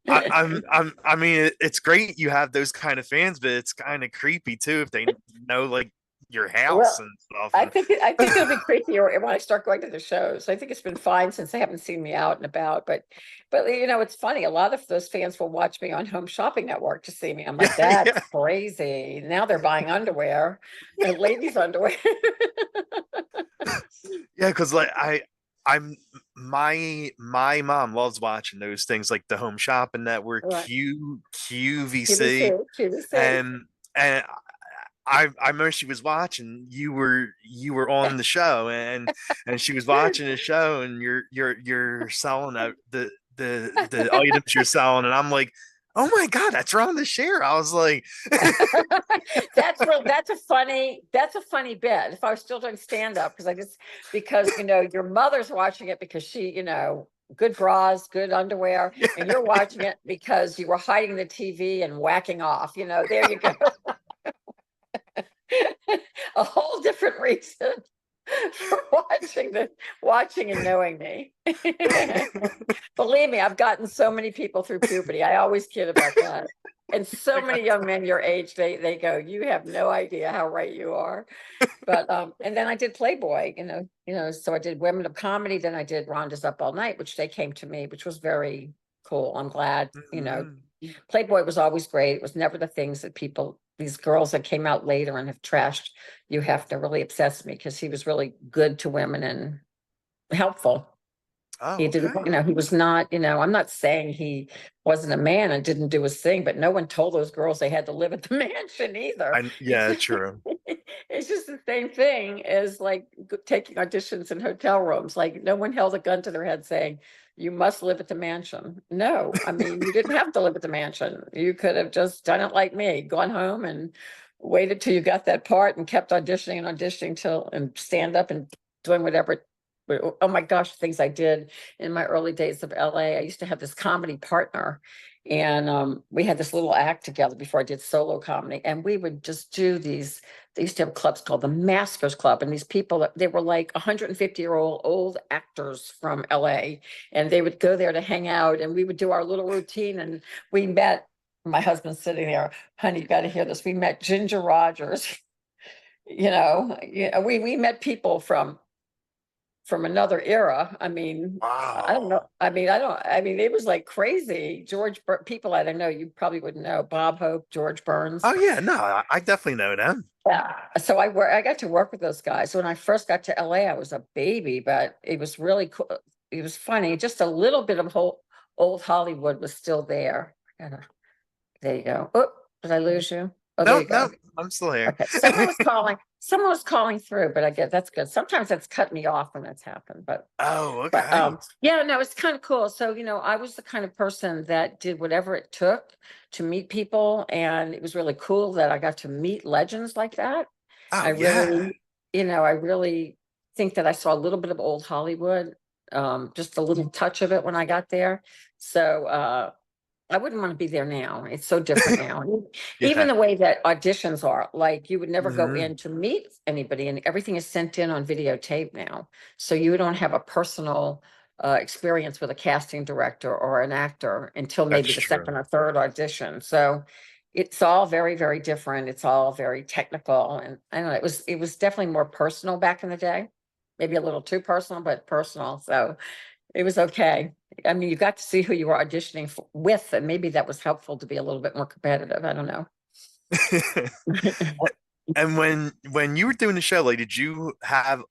I, know. I mean, it's great you have those kind of fans, but it's kind of creepy too if they know like your house Well, and stuff. I think it'll be creepier when I start going to the shows. I think it's been fine since they haven't seen me out and about, but it's funny. A lot of those fans will watch me on Home Shopping Network to see me. I'm like, Yeah, that's yeah, crazy. Now they're buying underwear, ladies' underwear. yeah. Because like I'm my mom loves watching those things like the Home Shopping Network, Right. QVC, QVC, QVC. and and I remember she was watching. You were on the show, and she was watching the show, and you're selling the items you're selling, and I'm like, oh my God, that's Rhonda Shear. I was like, That's a funny bit. If I was still doing stand up, because your mother's watching it because she, good bras, good underwear, and you're watching it because you were hiding the TV and whacking off. There you go. A whole different reason for watching and knowing me. Believe me, I've gotten so many people through puberty. I always kid about that. And so many young men your age, they go, you have no idea how right you are. But and then I did Playboy, so I did Women of Comedy, then I did Rhonda's Up All Night, which they came to me, which was very cool. I'm glad, Mhm. Playboy was always great. It was never the things that these girls that came out later and have trashed, you have to really obsess me because he was really good to women and helpful. Oh, He didn't, okay. he was not, I'm not saying he wasn't a man and didn't do his thing, but no one told those girls they had to live at the mansion either. It's Yeah, true. it's just the same thing as like taking auditions in hotel rooms. Like no one held a gun to their head saying, you must live at the mansion. No, I mean, you didn't have to live at the mansion. You could have just done it like me, gone home and waited till you got that part and kept auditioning and auditioning till and stand up and doing whatever. Oh my gosh, things I did in my early days of LA. I used to have this comedy partner, and we had this little act together before I did solo comedy, and we would just do these. They used to have clubs called the Maskers Club, and these people, they were like 150-year-old old actors from LA, and they would go there to hang out, and we would do our little routine, and we met. My husband's sitting there, honey, you got to hear this. We met Ginger Rogers. Yeah, we met people from another era. I mean, I don't know. Wow. I mean, it was like crazy. People I don't know, you probably wouldn't know. Bob Hope, George Burns. Oh yeah, no, I definitely know them. Yeah. So I got to work with those guys. When I first got to LA, I was a baby, but it was really cool. It was funny. Just a little bit of old Hollywood was still there. There you go. Oh, did I lose you? Oh, there No, you go. no, I'm still here. Okay. Someone was calling. Someone was calling through, but I get that's good. Sometimes that's cut me off when that's happened, Oh, but okay. yeah, no, it's kind of cool. So, I was the kind of person that did whatever it took to meet people, and it was really cool that I got to meet legends like that. I Oh, yeah. really, I really think that I saw a little bit of old Hollywood, just a little touch of it when I got there. So, I wouldn't want to be there now. It's so different now. Even Yeah. the way that auditions are, like you would never go Mhm. in to meet anybody, and everything is sent in on videotape now. So you don't have a personal experience with a casting director or an actor until That's maybe the true. second or third audition. So it's all very, very different. It's all very technical. And I don't know, it was definitely more personal back in the day. Maybe a little too personal, but personal. So it was okay. I mean, you got to see who you were auditioning with, and maybe that was helpful to be a little bit more competitive. I don't know. And when you were doing the show, like, did you have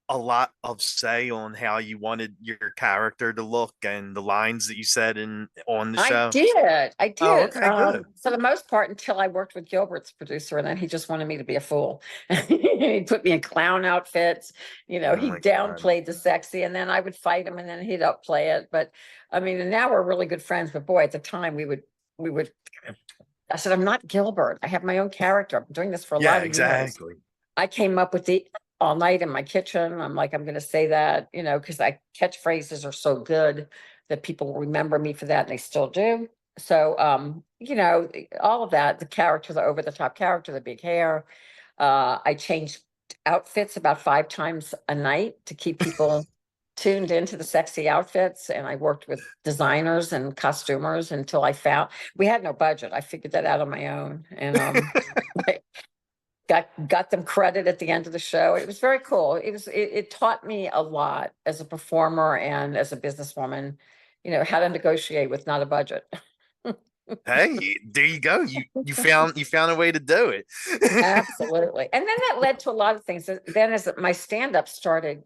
a lot of say on how you wanted your character to look and the lines that you said in on the I show? did. I Oh, did. okay, good. For the most part, until I worked with Gilbert's producer, and then he just wanted me to be a fool. He put me in clown outfits. Oh He my God. downplayed the sexy, and then I would fight him, and then he'd upplay it. But I mean, and now we're really good friends. But boy, at the time, we would. I said, I'm not Gilbert. I have my own character. I've been doing this for a Yeah, lot of years. exactly. I came up with the all night in my kitchen. I'm like, I'm going to say that, because I catchphrases are so good that people remember me for that, and they still do. So, all of that, the character, the over the top character, the big hair. I changed outfits about 5 times a night to keep people tuned into the sexy outfits. And I worked with designers and costumers until I found we had no budget. I figured that out on my own. And got them credit at the end of the show. It was very cool. It taught me a lot as a performer and as a businesswoman, how to negotiate with not a budget. Hey, there you go. You found a way to do it. Absolutely. And then that led to a lot of things. Then as my stand-up started,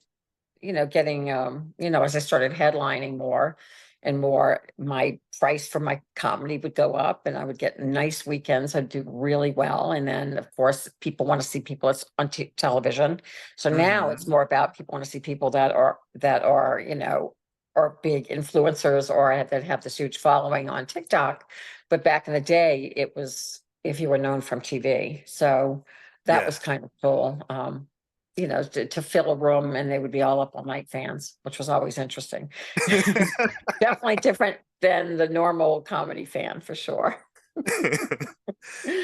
getting as I started headlining more and more, my price for my comedy would go up, and I would get nice weekends. I'd do really well. And then of course people want to see people on television. So now it's Hmm. more about people want to see people that are are big influencers or that have this huge following on TikTok. But back in the day, it was if you were known from TV. So that Yeah. was kind of cool. To fill a room, and they would be all up all night fans, which was always interesting. Definitely different than the normal comedy fan for sure.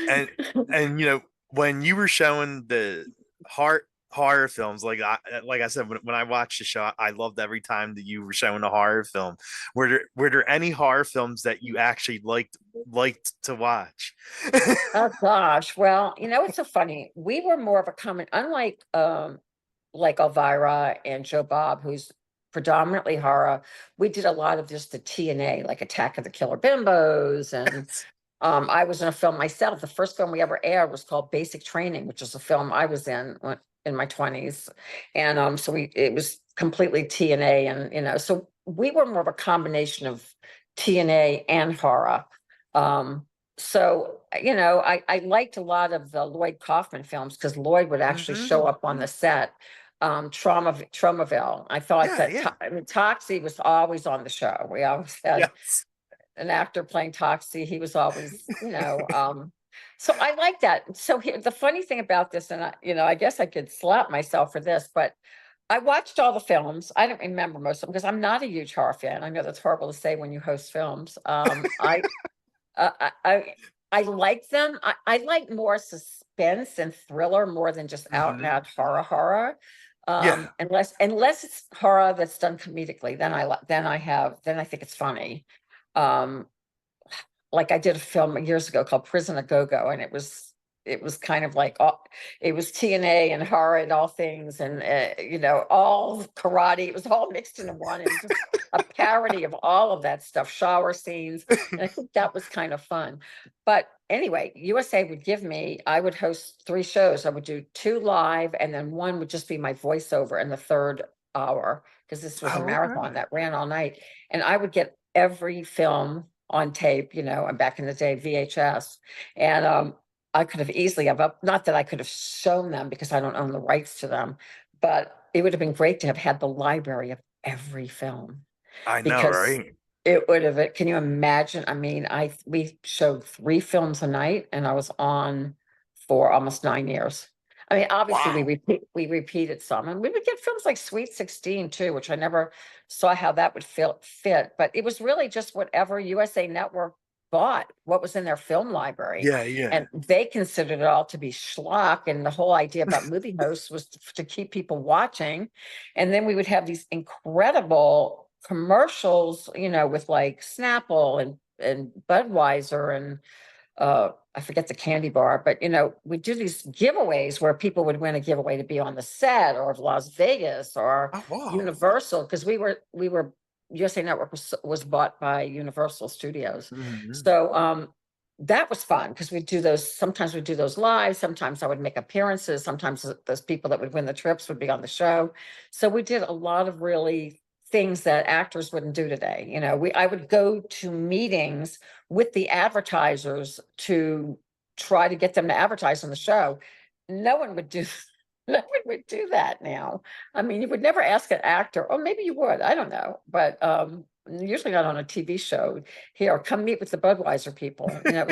and and when you were showing the horror films, like I said, when I watched the show, I loved every time that you were showing a horror film. Were there any horror films that you actually liked to watch? Oh gosh. Well, it's so funny. We were more of a common, unlike like Elvira and Joe Bob, who's predominantly horror. We did a lot of just the TNA, like Attack of the Killer Bimbos, and I was in a film myself. The first film we ever aired was called Basic Training, which is a film I was in my 20s. And so it was completely TNA, and so we were more of a combination of TNA and horror. So I liked a lot of the Lloyd Kaufman films because Lloyd would actually Hmm. show up on the set. Traumaville. I thought Yeah, that yeah. I mean, Toxie was always on the show. We always had Yes. an actor playing Toxie. He was always, so I like that. So the funny thing about this, and I guess I could slap myself for this, but I watched all the films. I don't remember most of them because I'm not a huge horror fan. I know that's horrible to say when you host films. Uh, I, I, I like them. I like more suspense and thriller more than just out and Hmm. out horror. Yeah. Unless it's horror that's done comedically, then I think it's funny. Um, like I did a film years ago called Prison a Go Go, and it was kind of like it was TNA and horror and all things, and all karate. It was all mixed into one. It was just a parody of all of that stuff, shower scenes, and I think that was kind of fun. But anyway, USA would give me. I would host 3 shows. I would do 2 live, and then one would just be my voiceover in the third hour because this was a Oh, okay. marathon that ran all night, and I would get every film on tape, and back in the day, VHS. And I could have easily have up, not that I could have shown them because I don't own the rights to them, but it would have been great to have had the library of every film I know, because right? it would have, can you imagine? I mean, we showed 3 films a night and I was on for almost 9 years. I mean, obviously Wow. we repeated some and we would get films like Sweet 16 too, which I never saw how that would fit, but it was really just whatever USA Network bought, what was in their film library. Yeah, yeah. And they considered it all to be schlock. And the whole idea about movie hosts was to keep people watching. And then we would have these incredible commercials, with like Snapple and Budweiser and I forget the candy bar, but we do these giveaways where people would win a giveaway to be on the set or of Las Vegas or Oh, wow. Universal, because we were USA Network was bought by Universal Studios. Mhm. So that was fun because we do those, sometimes we do those live, sometimes I would make appearances, sometimes those people that would win the trips would be on the show. So we did a lot of really things that actors wouldn't do today. I would go to meetings with the advertisers to try to get them to advertise on the show. No one would do no one would do that now. I mean, you would never ask an actor, or maybe you would, I don't know, but usually not on a TV show. Here, come meet with the Budweiser people. It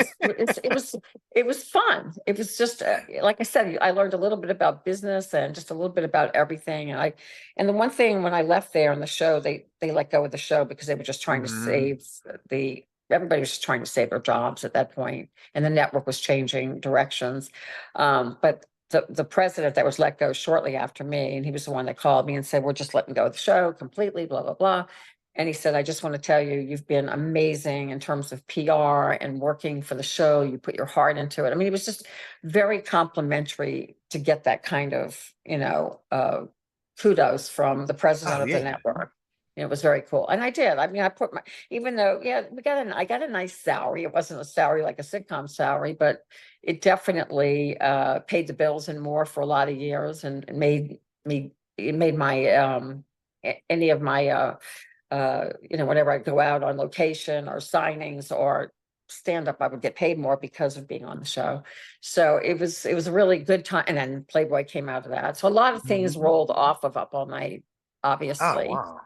was fun. It was just like I said, I learned a little bit about business and just a little bit about everything. And the one thing when I left there in the show, they let go of the show because they were just trying to Mhm. save the everybody was just trying to save their jobs at that point, and the network was changing directions. But the president that was let go shortly after me, and he was the one that called me and said, "We're just letting go of the show completely, blah, blah, blah." And he said, "I just want to tell you, you've been amazing in terms of PR and working for the show. You put your heart into it." I mean, it was just very complimentary to get that kind of, kudos from the Oh, president of the yeah. network. It was very cool. And I did. I mean, I put my, even though, yeah, I got a nice salary. It wasn't a salary like a sitcom salary, but it definitely paid the bills and more for a lot of years and it made my, any of my, whenever I go out on location or signings or stand up, I would get paid more because of being on the show. So it was a really good time. And then Playboy came out of that. So a lot of things Mhm. rolled off of Up All Night, Oh, obviously. wow.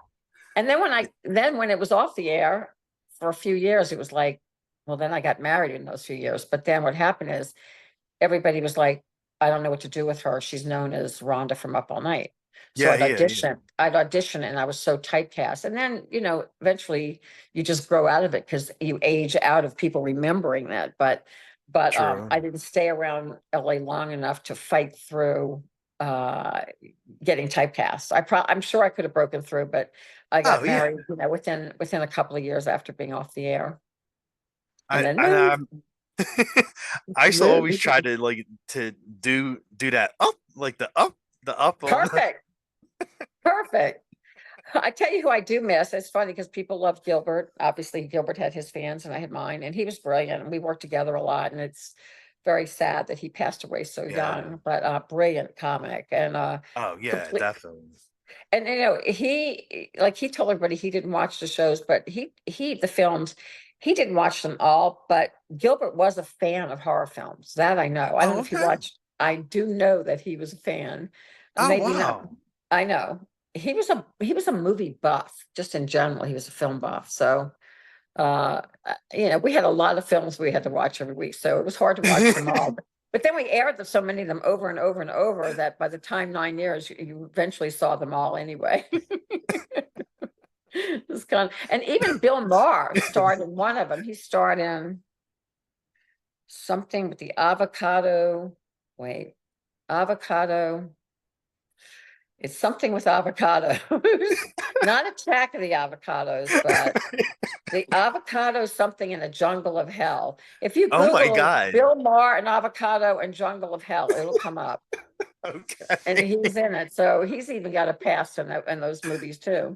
And then when it was off the air for a few years, it was like, well, then I got married in those few years. But then what happened is everybody was like, I don't know what to do with her. She's known as Rhonda from Up All Night. So Yeah, yeah, yeah. I'd audition and I was so typecast. And then, eventually you just grow out of it because you age out of people remembering that. But True. I didn't stay around LA long enough to fight through uh getting typecast. I'm sure I could have broken through, but I Oh, got yeah. married, within a couple of years after being off the air and I then and moved. I used to always Moved. try to like to do that up, like the up on. Perfect. Perfect. I tell you who I do miss. It's funny because people love Gilbert. Obviously, Gilbert had his fans and I had mine, and he was brilliant. And we worked together a lot. And it's very sad that he passed away so Yeah. young, but brilliant comic and Oh, yeah, complete. definitely. And he told everybody he didn't watch the shows, but the films, he didn't watch them all. But Gilbert was a fan of horror films. That I know. I don't Oh, know if he okay. watched. I do know that he was a fan. Oh, Maybe not. wow. I know he was a movie buff, just in general. He was a film buff. So we had a lot of films we had to watch every week, so it was hard to watch them all. But then we aired so many of them over and over and over that by the time 9 years, you eventually saw them all anyway. It's kind and even Bill Maher starred in one of them. He starred in something with the avocado. Wait, avocado. It's something with avocados. Not Attack of the Avocados, but the avocado something in a jungle of hell. If you Oh my Google God. Bill Maher and avocado and jungle of hell, it'll come up. And Okay. he's in it. So he's even got a pass in those movies too.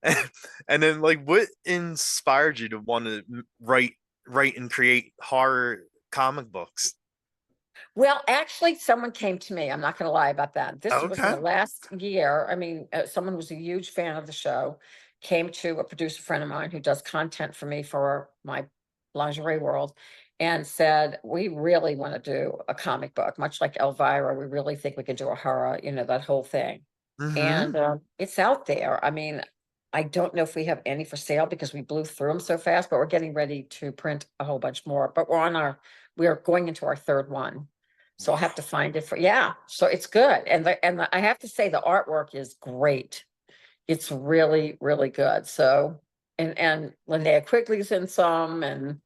and, and then like what inspired you to want to write and create horror comic books? Well, actually, someone came to me. I'm not going to lie about that. This was in Okay. the last year. I mean, someone who's a huge fan of the show came to a producer friend of mine who does content for me for my lingerie world. and said, we really want to do a comic book, much like Elvira. We really think we could do a horror, that whole thing. Mm-hmm. And it's out there. I mean, I don't know if we have any for sale because we blew through them so fast, but we're getting ready to print a whole bunch more. But we are going into our third one. So I'll have to Wow. find it yeah. So it's good. I have to say the artwork is great. It's really, really good. So, and Linnea Quigley's in some, and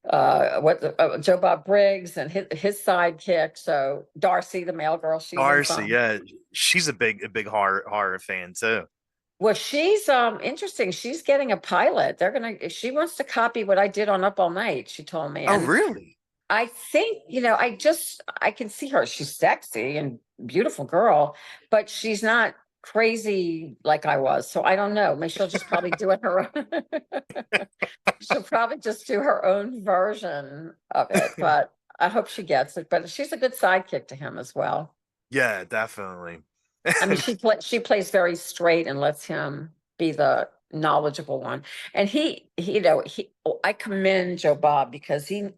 Joe Bob Briggs and his sidekick. So Darcy, the male girl, she's in Darcy, some. yeah, she's a big horror fan too. Well, she's interesting. She's getting a pilot. She wants to copy what I did on Up All Night, she told me. Oh, And really? I think, I can see her. She's sexy and beautiful girl, but she's not crazy like I was. So I don't know. Maybe she'll just probably do it her own. She'll probably just do her own version of it, but I hope she gets it. But she's a good sidekick to him as well. Yeah, definitely. I mean, she plays very straight and lets him be the knowledgeable one. And I commend Joe Bob because he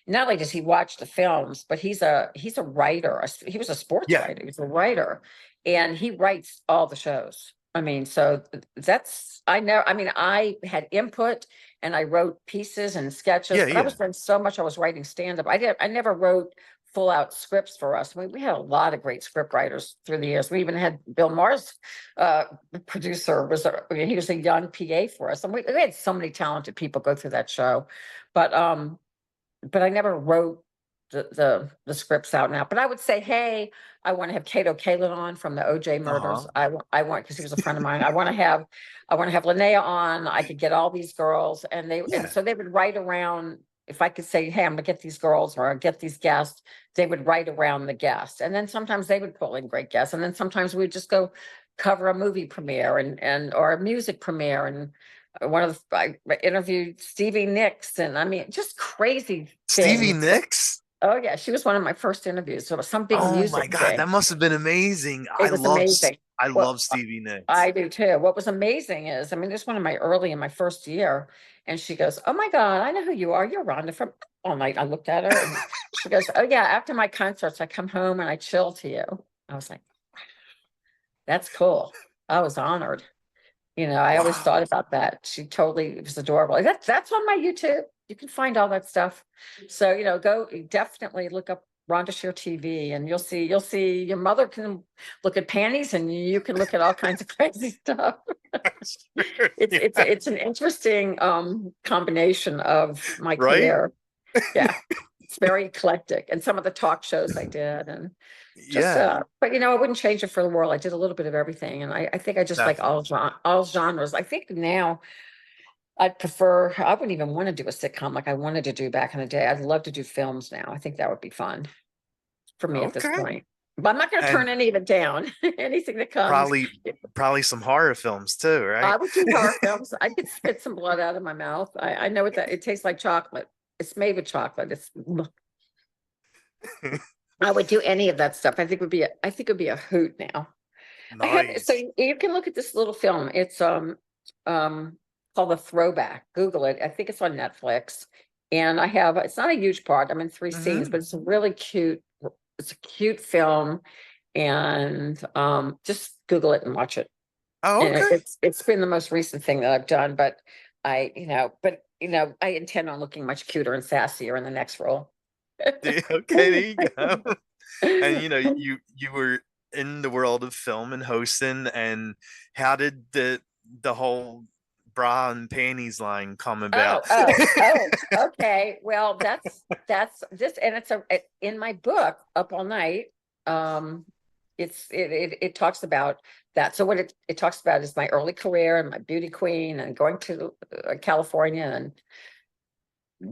not only does he watch the films, but he's a writer. He was a sports Yeah, writer. He's a writer, and he writes all the shows. I mean, so that's I know. I mean, I had input and I wrote pieces and sketches, yeah, but I yeah, was doing so much. I was writing stand up. I never wrote full out scripts for us. We had a lot of great script writers through the years. We even had Bill Maher's producer he was a young PA for us. And we had so many talented people go through that show. But I never wrote the scripts out now. But I would say, hey, I want to have Kato Kalin on from the OJ murders. uh-huh. I want because he was a friend of mine. I want to have Linnea on. I could get all these girls, and Yeah, so they would write around. If I could say, hey, I'm gonna get these girls or I'll get these guests, they would write around the guests. And then sometimes they would pull in great guests. And then sometimes we'd just go cover a movie premiere and or a music premiere. And I interviewed Stevie Nicks, and I mean, just crazy Stevie things. Nicks. Oh yeah, she was one of my first interviews. So it was some big Oh music my God, thing. that must have been amazing. I It was love, amazing. I Well, love Stevie Nicks. I do too. What was amazing is, I mean, this one of my early in my first year, and she goes, "Oh my God, I know who you are. You're Rhonda from All Night." I looked at her and she goes, "Oh yeah, after my concerts, I come home and I chill to you." I was like, "That's cool." I was honored. I always thought Wow. about that. It was adorable. That's on my YouTube. You can find all that stuff. So, go definitely look up Rhonda Shear TV and you'll see your mother can look at panties and you can look at all kinds of crazy stuff. It's it's Yeah, it's an interesting combination of my right? career. Yeah. It's very eclectic. And some of the talk shows I did and just Yeah, but I wouldn't change it for the world. I did a little bit of everything, and I think I just like definitely. all genres. I think now I wouldn't even want to do a sitcom like I wanted to do back in the day. I'd love to do films now. I think that would be fun for me at this Okay. point. But I'm not going to And turn any of it down. Anything that comes. probably probably some horror films too, right? I would do horror films. I could spit some blood out of my mouth. I know what that it tastes like chocolate. It's made with chocolate. I would do any of that stuff. I think it would be a hoot now. I have so Nice. you can look at this little film. It's called The Throwback. Google it. I think it's on Netflix. And it's not a huge part. I'm in three scenes, but Hmm. it's a really cute, it's a cute film. And just Google it and watch it. Oh, And okay. it's been the most recent thing that I've done, but I intend on looking much cuter and sassier in the next role. Okay, there you go. And you were in the world of film and hosting, and how did the whole bra and panties line come about? Okay. Well, that's this, and in my book, Up All Night. Um, it talks about that. So what it talks about is my early career and my beauty queen and going to California and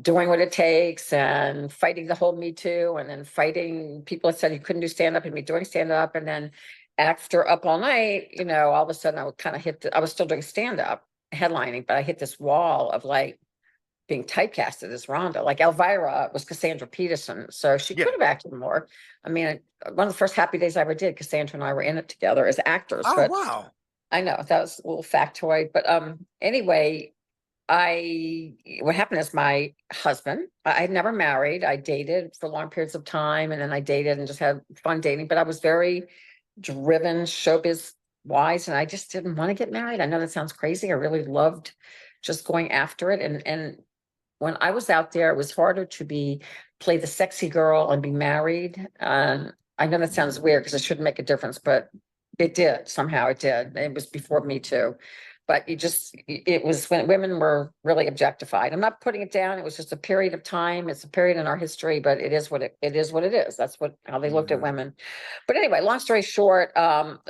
doing what it takes and fighting the whole Me Too and then fighting people that said you couldn't do stand up and me doing stand up. And then after Up All Night, all of a sudden I would kind of I was still doing stand up headlining, but I hit this wall of like being typecasted as Rhonda. Like Elvira was Cassandra Peterson. So she Yeah. could have acted more. I mean, one of the first Happy Days I ever did, Cassandra and I were in it together as actors, Oh, but wow. I know that was a little factoid. But anyway, what happened is my husband, I had never married. I dated for long periods of time, and then I dated and just had fun dating, but I was very driven, showbiz wise, and I just didn't want to get married. I know that sounds crazy. I really loved just going after it. And when I was out there, it was harder to play the sexy girl and be married. I know that sounds weird because it shouldn't make a difference, but it did. Somehow it did. It was before Me Too. But it was when women were really objectified. I'm not putting it down. It was just a period of time. It's a period in our history, but it is what it is what it is. That's how they looked at Mhm. women. But anyway, long story short,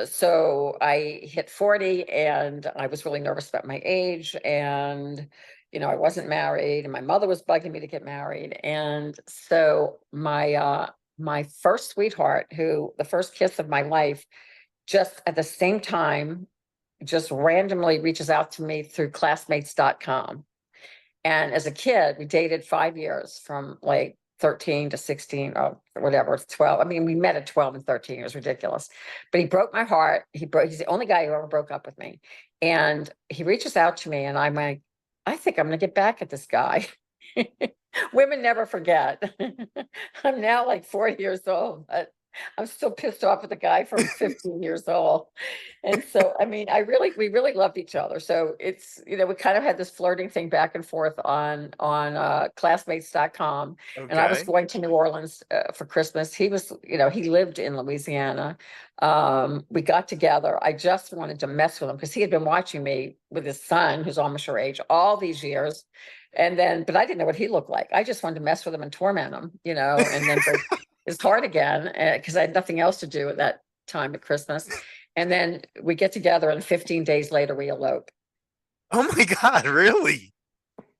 so I hit 40 and I was really nervous about my age, and I wasn't married, and my mother was bugging me to get married. And so my first sweetheart, who the first kiss of my life, just at the same time, just randomly reaches out to me through classmates.com. And as a kid, we dated 5 years from like 13 to 16 or whatever, 12. I mean, we met at 12 and 13. It was ridiculous. But he broke my heart. He's the only guy who ever broke up with me. And he reaches out to me, and I'm like, I think I'm going to get back at this guy. Women never forget. I'm now like 40 years old, but I'm still pissed off at the guy from 15 years old. And so, I mean, we really loved each other. So it's, we kind of had this flirting thing back and forth on classmates.com. And I was Okay. going to New Orleans for Christmas. He was, he lived in Louisiana. We got together. I just wanted to mess with him because he had been watching me with his son, who's almost your age, all these years. But I didn't know what he looked like. I just wanted to mess with him and torment him, and then break his heart again because I had nothing else to do at that time at Christmas. And then we get together, and 15 days later, we elope. Oh my God, really?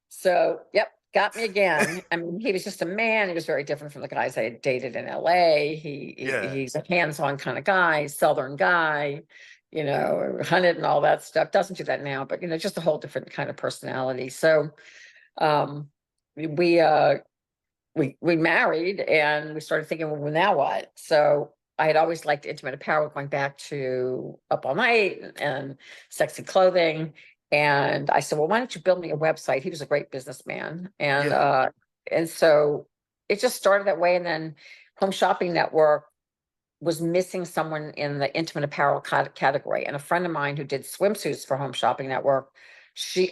So, yep, got me again. I mean, he was just a man. He was very different from the guys I had dated in LA. Yeah. He's a hands-on kind of guy, Southern guy, hunted and all that stuff. Doesn't do that now, but just a whole different kind of personality. So, um, we we married, and we started thinking, well, now what? So I had always liked intimate apparel, going back to Up All Night and sexy clothing. And I said, well, why don't you build me a website? He was a great businessman. Yeah. And so it just started that way. And then Home Shopping Network was missing someone in the intimate apparel category. And a friend of mine who did swimsuits for Home Shopping Network,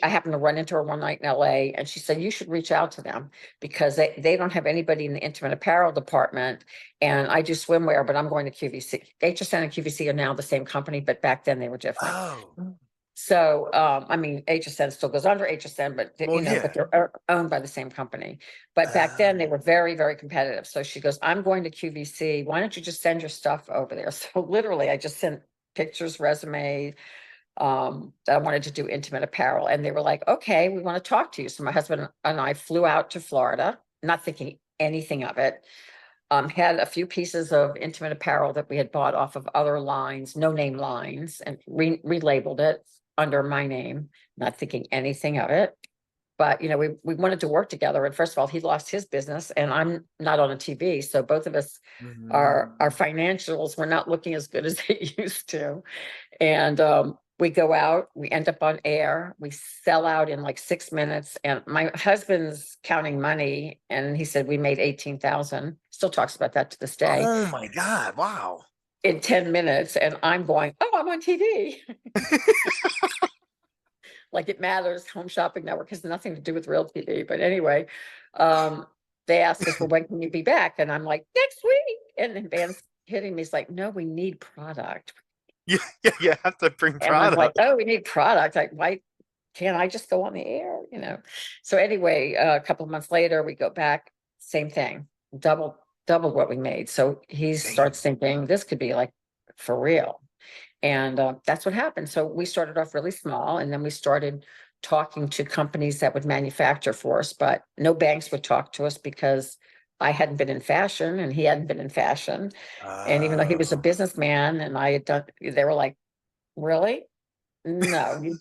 I happened to run into her one night in LA, and she said, you should reach out to them because they don't have anybody in the intimate apparel department. And I do swimwear, but I'm going to QVC. HSN and QVC are now the same company, but back then they were different. Oh, So, I mean, HSN still goes under HSN, but well, but yeah. they're owned by the same company. But back then they were very, very competitive. So she goes, I'm going to QVC. Why don't you just send your stuff over there? So literally, I just sent pictures, resume, that I wanted to do intimate apparel. And they were like, okay, we want to talk to you. So my husband and I flew out to Florida, not thinking anything of it. Had a few pieces of intimate apparel that we had bought off of other lines, no name lines, and relabeled it under my name, not thinking anything of it. But we wanted to work together. And first of all, he lost his business, and I'm not on a TV, so both of us, our financials were not looking as good as they used to. And we go out, we end up on air, we sell out in like 6 minutes. And my husband's counting money, and he said we made 18,000. Still talks about that to this day, Oh my God. Wow. in 10 minutes. And I'm going, oh, I'm on TV. Like it matters. Home Shopping Network has nothing to do with real TV. But anyway, they asked us, well, when can you be back? And I'm like, next week. And then Van's hitting me. He's like, no, we need product. Yeah, yeah, you have to bring And I'm like, product. oh, we need product. Why can't I just go on the air? So anyway, a couple of months later, we go back, same thing, double what we made. So he Damn. starts thinking this could be like for real. And that's what happened. So we started off really small, and then we started talking to companies that would manufacture for us, but no banks would talk to us because I hadn't been in fashion and he hadn't been in fashion. And even though he was a Oh, businessman and I had done, they were like, really? No, you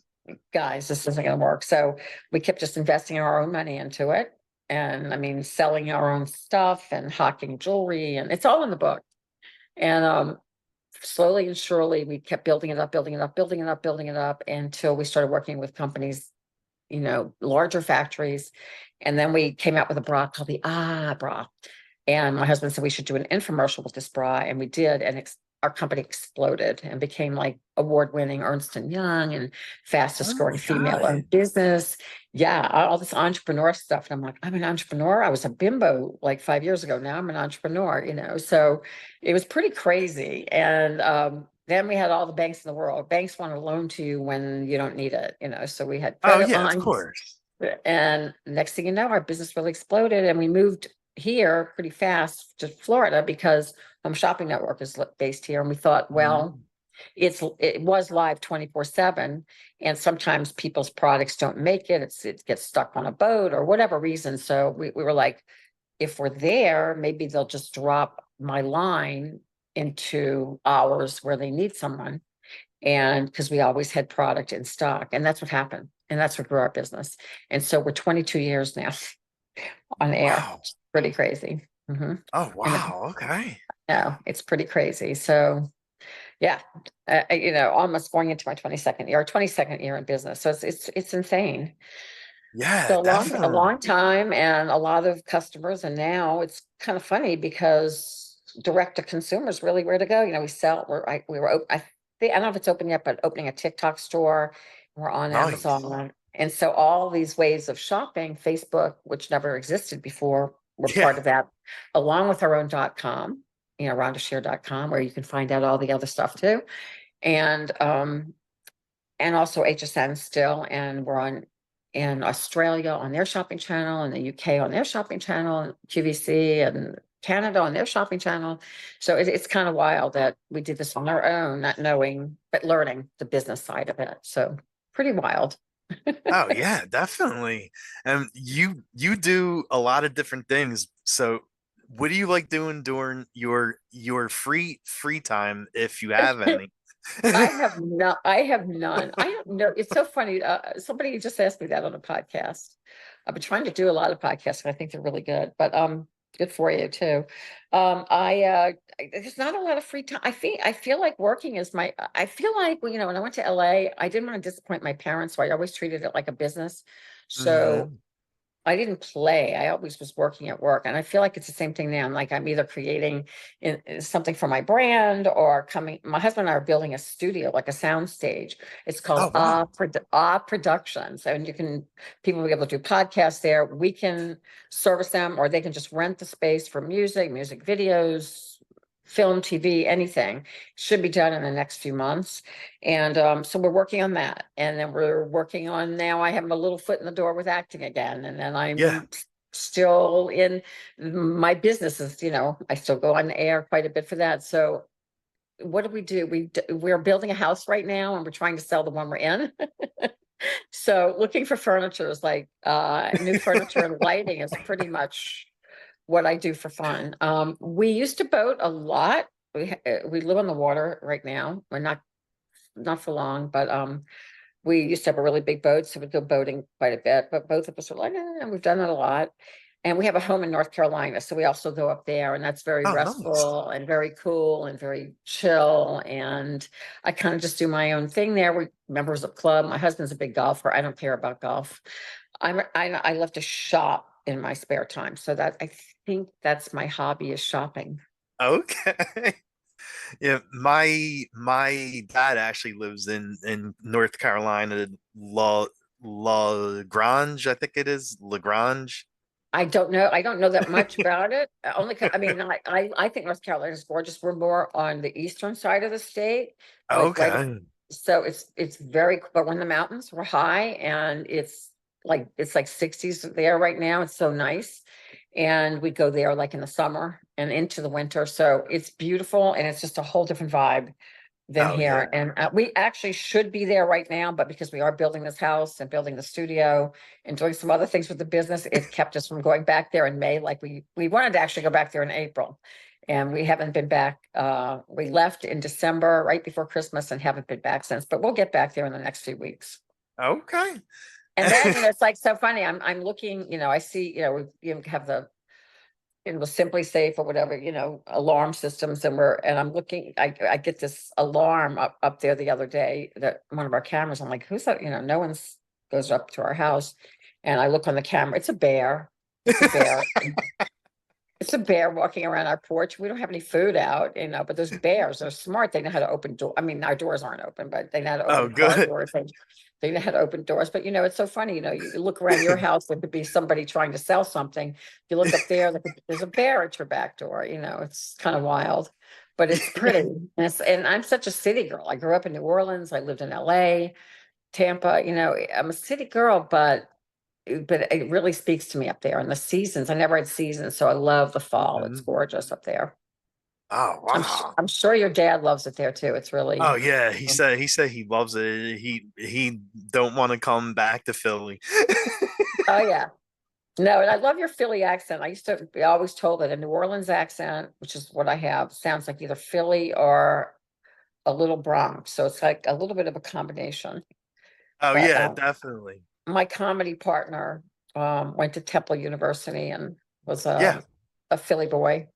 guys, this isn't going to work. So we kept just investing our own money into it. And I mean, selling our own stuff and hawking jewelry, and it's all in the book. And slowly and surely, we kept building it up, building it up, building it up, building it up until we started working with companies larger factories. And then we came out with a bra called the Ahh Bra. And my husband said we should do an infomercial with this bra. And we did. And our company exploded and became like award-winning Ernst and Young and fastest Oh growing my God. female-owned business. Yeah, all this entrepreneur stuff. And I'm like, I'm an entrepreneur. I was a bimbo like 5 years ago. Now I'm an entrepreneur. So it was pretty crazy. And then we had all the banks in the world. Banks want to loan to you when you don't need it. So we had Oh credit yeah, of lines. course. And next thing you know, our business really exploded and we moved here pretty fast to Florida because Home Shopping Network is based here. And we thought, well, Mhm. it was live 24/7. And sometimes people's products don't make it. It gets stuck on a boat or whatever reason. So we were like, if we're there, maybe they'll just drop my line into hours where they need someone. And because we always had product in stock, and that's what happened. And that's what grew our business. And so we're 22 years now on air. Wow. It's pretty crazy. Oh And wow. Okay. no, it's pretty crazy. So yeah, almost going into my 22nd year in business. So it's insane. Yeah, So a definitely. long time and a lot of customers. And now it's kind of funny because direct to consumer is really where to go. We sell, I don't know if it's open yet, but opening a TikTok store. We're on Nice. Amazon. And so all these ways of shopping, Facebook, which never existed before, we're Yeah. part of that, along with our own .com, rhondashear.com, where you can find out all the other stuff too. And also HSN still, and we're on in Australia on their shopping channel, and the UK on their shopping channel, and QVC and Canada on their shopping channel. So it's kind of wild that we did this on our own, not knowing, but learning the business side of it. So pretty wild. Oh yeah, definitely. And you do a lot of different things. So what do you like doing during your free time if you have any? I have none. I don't know. It's so funny. Somebody just asked me that on a podcast. I've been trying to do a lot of podcasts and I think they're really good, but good for you too. There's not a lot of free time. I feel like working is I feel like, well, when I went to LA, I didn't want to disappoint my parents, so I always treated it like a business. So Hmm. I didn't play. I always was working at work. And I feel like it's the same thing now. I'm either creating something for my brand or my husband and I are building a studio, like a sound stage. It's called Oh wow. Ah Productions. And people will be able to do podcasts there. We can service them or they can just rent the space for music videos, film, TV, anything. Should be done in the next few months. And so we're working on that. And then we're working on now I have a little foot in the door with acting again. And then Yeah. I'm still in my businesses, I still go on the air quite a bit for that. So what do we do? We're building a house right now and we're trying to sell the one we're in. So looking for furniture is like new furniture and lighting is pretty much what I do for fun. We used to boat a lot. We live on the water right now. We're not for long, but we used to have a really big boat, so we'd go boating quite a bit. But both of us are like, we've done that a lot. And we have a home in North Carolina, so we also go up there, and that's very Oh nice. restful and very cool and very chill. And I kind of just do my own thing there. We're members of club. My husband's a big golfer. I don't care about golf. I love to shop in my spare time, so that I think that's my hobby is shopping. Okay. Yeah, my dad actually lives in North Carolina, La Grange, I think it is Lagrange. I don't know. I don't know that much about it. I mean, I think North Carolina is gorgeous. We're more on the eastern side of the state, like right. Okay. So it's very, but when the mountains were high and it's like 60s there right now. It's so nice. And we go there like in the summer and into the winter. So it's beautiful and it's just a whole different vibe than Oh yeah. here. And we actually should be there right now, but because we are building this house and building the studio and doing some other things with the business, it kept us from going back there in May. Like we wanted to actually go back there in April. And we haven't been back. We left in December, right before Christmas, and haven't been back since. But we'll get back there in the next few weeks. Okay. And then, it's like so funny. I'm looking, I see, we have the Simply Safe or whatever, alarm systems, and I'm looking, I get this alarm up there the other day that one of our cameras, I'm like, who's that? No one's goes up to our house, and I look on the camera. It's a bear. It's a bear. It's a bear walking around our porch. We don't have any food out, but those bears are smart. They know how to open door. I mean, our doors aren't open, but they know how to Oh, open car good. doors. They know how to open doors. But it's so funny. You look around your house, there could be somebody trying to sell something. You look up there, there's a bear at your back door. It's kind of wild, but it's pretty. And I'm such a city girl. I grew up in New Orleans. I lived in LA, Tampa. I'm a city girl, but it really speaks to me up there. And the seasons, I never had seasons, so I love the fall. It's Mhm. gorgeous up there. Oh, wow. I'm sure your dad loves it there too. It's Oh really, yeah, he said he loves it. He don't want to come back to Philly. oh yeah. No, and I love your Philly accent. I used to be always told that a New Orleans accent, which is what I have, sounds like either Philly or a little Bronx. So it's like a little bit of a combination. Oh But yeah, definitely. my comedy partner went to Temple University and was Yeah, a Philly boy.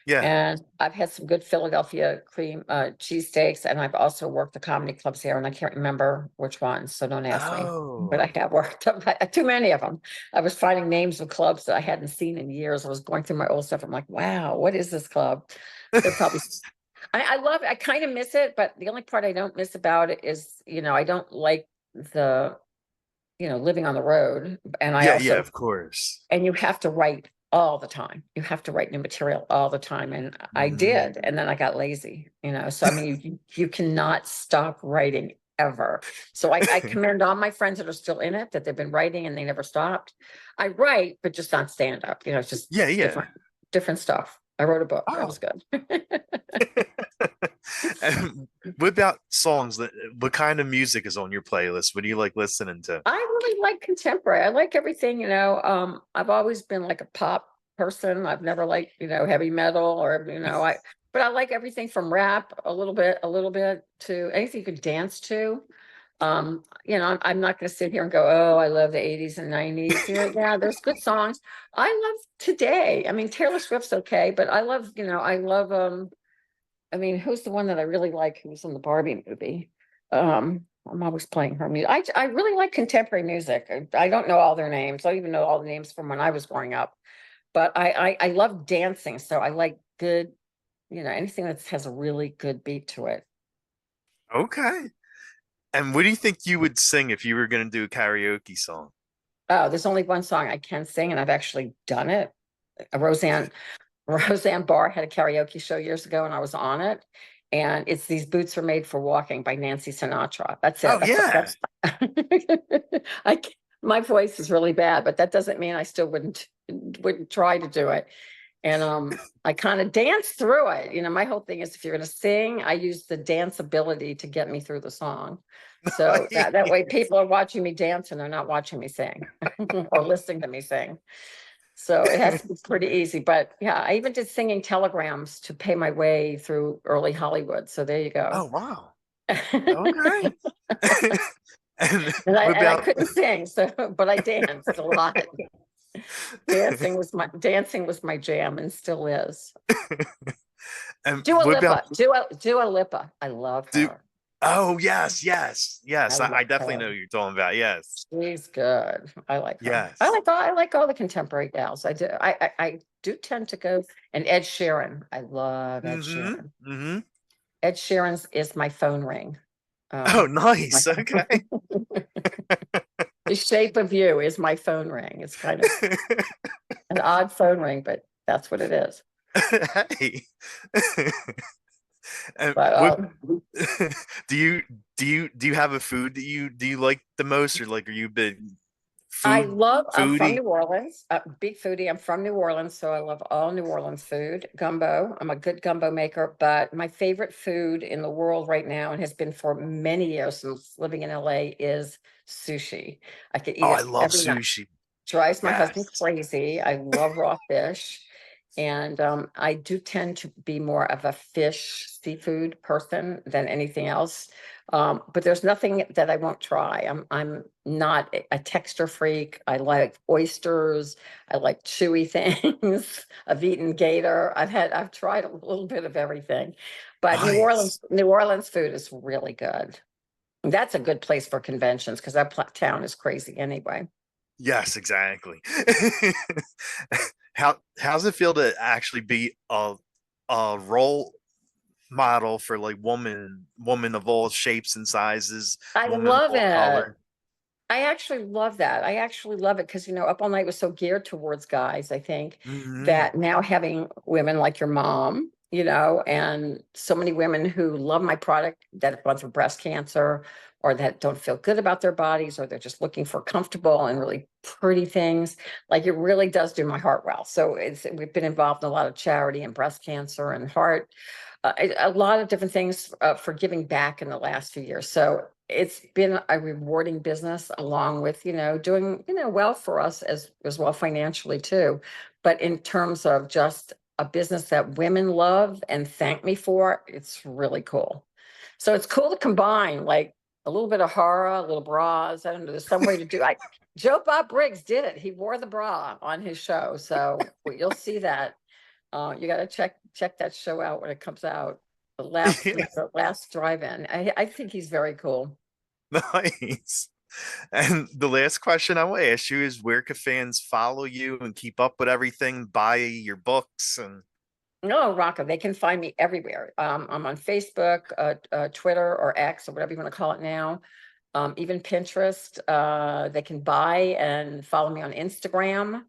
yeah. And I've had some good Philadelphia cream cheesesteaks, and I've also worked the comedy clubs here, and I can't remember which ones, so don't ask me. But I Oh. have worked too many of them. I was finding names of clubs that I hadn't seen in years. I was going through my old stuff. I'm like, wow, what is this club? They're probably. I love it. I kind of miss it, but the only part I don't miss about it is, I don't like the, living on the road, and I Yeah, yeah, also of course. and you have to write all the time. You have to write new material all the time. And I Mhm. did. And then I got lazy, So, I mean, you cannot stop writing ever. So I commend all my friends that are still in it, that they've been writing and they never stopped. I write, but just not stand up, it's just Yeah, yeah. different stuff. I wrote a book. That was Oh. good. And what about songs what kind of music is on your playlist? What do you like listening to? I really like contemporary. I like everything, I've always been like a pop person. I've never liked, heavy metal or, but I like everything from rap a little bit to anything you could dance to. I'm not going to sit here and go, oh, I love the 80s and 90s. Yeah, there's good songs. I love today. I mean, Taylor Swift's okay, but I love, I mean, who's the one that I really like who's in the Barbie movie? I'm always playing her music. I really like contemporary music. I don't know all their names. I don't even know all the names from when I was growing up. But I love dancing, so I like good, anything that has a really good beat to it. Okay. And what do you think you would sing if you were going to do a karaoke song? Oh, there's only one song I can sing, and I've actually done it. Roseanne Roseanne Barr had a karaoke show years ago, and I was on it. And it's These Boots Are Made for Walking by Nancy Sinatra. That's it. Oh yeah. That's my voice is really bad, but that doesn't mean I still wouldn't try to do it. And I kind of dance through it. My whole thing is if you're gonna sing, I use the dance ability to get me through the song. So that way people are watching me dance and they're not watching me sing or listening to me sing. So it has to be pretty easy. But yeah, I even did singing telegrams to pay my way through early Hollywood. So there you go. Oh wow. and Okay. And I what and I about couldn't sing, so but I danced a lot. Dancing was my jam and still is. and Dua what about Lipa, Dua Lipa. I love do her. oh yes, yes, I yes. I love definitely her. know who you're talking about. Yes. She's good. I like her. Yes. I like all the contemporary gals. I do tend to go and Ed Sheeran. I love Ed Mm-hmm. Sheeran. Mm-hmm. Ed Sheeran's is my phone ring. Oh, My nice. Okay. the shape of you is my phone ring. It's kind of an odd phone ring, but that's what it is. Hey. And But what do you do you have a food that you like the most, or like are you a big I'm from foodie? New Orleans, big foodie. I'm from New Orleans, so I love all New Orleans food. Gumbo, I'm a good gumbo maker, but my favorite food in the world right now, and has been for many years since living in LA, is sushi. I could Oh, eat I it love every night. sushi. Drives my husband Yes. crazy. I love raw fish. And I do tend to be more of a fish, seafood person than anything else. But there's nothing that I won't try. I'm not a texture freak. I like oysters. I like chewy things. I've eaten gator. I've tried a little bit of everything. But Nice. New Orleans food is really good. That's a good place for conventions because that town is crazy anyway. Yes, exactly. How's it feel to actually be a role model for like woman of all shapes and sizes, I woman of love all it. color? I actually love that. I actually love it because, Up All Night was so geared towards guys, I think, Hmm. that now having women like your mom, and so many women who love my product that have gone through breast cancer or that don't feel good about their bodies or they're just looking for comfortable and really pretty things. Like it really does do my heart well. So we've been involved in a lot of charity and breast cancer and heart, a lot of different things for giving back in the last few years. So it's been a rewarding business along with, doing, well for us as well financially too. But in terms of just a business that women love and thank me for, it's really cool. So it's cool to combine like a little bit of horror, a little bras. I don't know, there's some way to do Joe Bob Briggs did it. He wore the bra on his show. So you'll see that. You got to check that show out when it comes out. The last drive-in. I think he's very cool. Nice. And the last question I will ask you is where can fans follow you and keep up with everything, buy your books and No, Rocco, they can find me everywhere. I'm on Facebook, Twitter, or X, or whatever you want to call it now. Even Pinterest. They can buy and follow me on Instagram.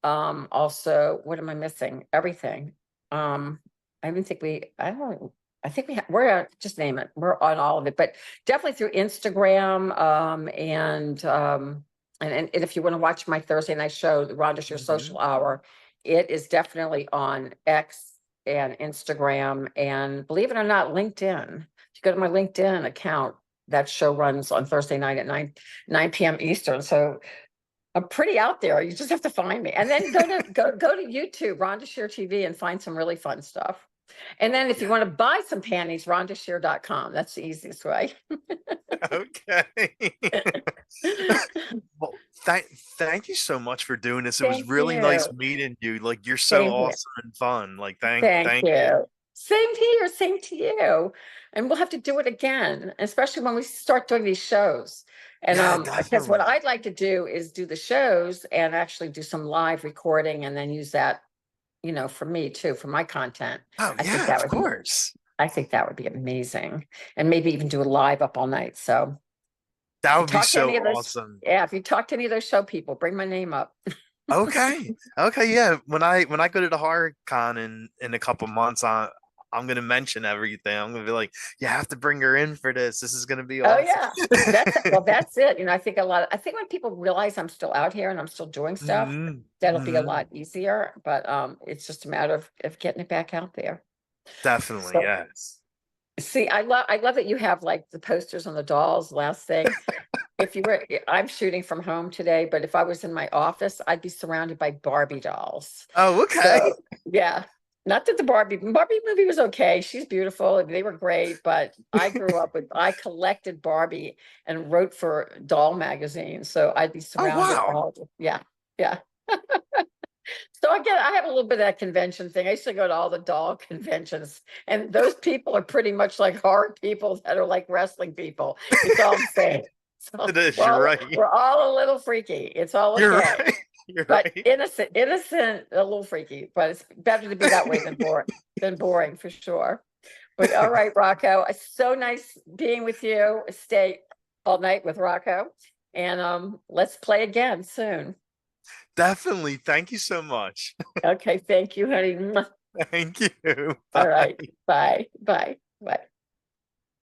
Also, what am I missing? Everything. Um, I even think I don't, I think just name it. We're on all of it, but definitely through Instagram. And if you want to watch my Thursday night show, the Rhonda Shear Mhm. Social Hour, it is definitely on X and Instagram. And believe it or not, LinkedIn. If you go to my LinkedIn account, that show runs on Thursday night at 9 p.m. Eastern. So I'm pretty out there. You just have to find me. And then go to YouTube, Rhonda Shear TV, and find some really fun stuff. And then if you Yeah. want to buy some panties, rhondashear.com. That's the easiest way. Okay. Well, thank you so much for doing this. It was Thank really nice you. meeting you. Like you're so Same here. awesome and fun. Like Thank thank you. you. Same here. Same to you. And we'll have to do it again, especially when we start doing these shows. And Yeah, because what definitely. I'd like to do is do the shows and actually do some live recording and then use that, for me too, for my content. Oh I think yeah, that of would be course. I think that would be amazing. And maybe even do a live Up All Night. So That if you would be talk to so any of those, awesome. yeah, if you talk to any of those show people, bring my name up. Okay. Okay, yeah. When I go to the horror con in a couple months, I'm gonna mention everything. I'm gonna be like, you have to bring her in for this. This is gonna be Oh awesome. yeah. That's it. I think when people realize I'm still out here and I'm still doing stuff, Hmm. that'll be a Hmm. lot easier. But it's just a matter of getting it back out there. Definitely, So yes. see, I love that you have like the posters on the dolls. Last thing, if you were, I'm shooting from home today, but if I was in my office, I'd be surrounded by Barbie dolls. Oh, okay. So yeah, not that the Barbie movie was okay. She's beautiful and they were great, but I collected Barbie and wrote for doll magazines. So I'd be Oh, surrounded wow. yeah, yeah. So I have a little bit of that convention thing. I used to go to all the doll conventions, and those people are pretty much like horror people that are like wrestling people. It's all the same. So It is. we're You're all, right. we're all a little freaky. It's all You're okay, right. You're but right. innocent, a little freaky. But it's better to be that way than boring for sure. But all right, Rocco, it's so nice being with you. Stay all night with Rocco, and let's play again soon. Definitely. Thank you so much. Okay, thank you, honey. Thank you. All right. Bye. Bye. Bye. Bye.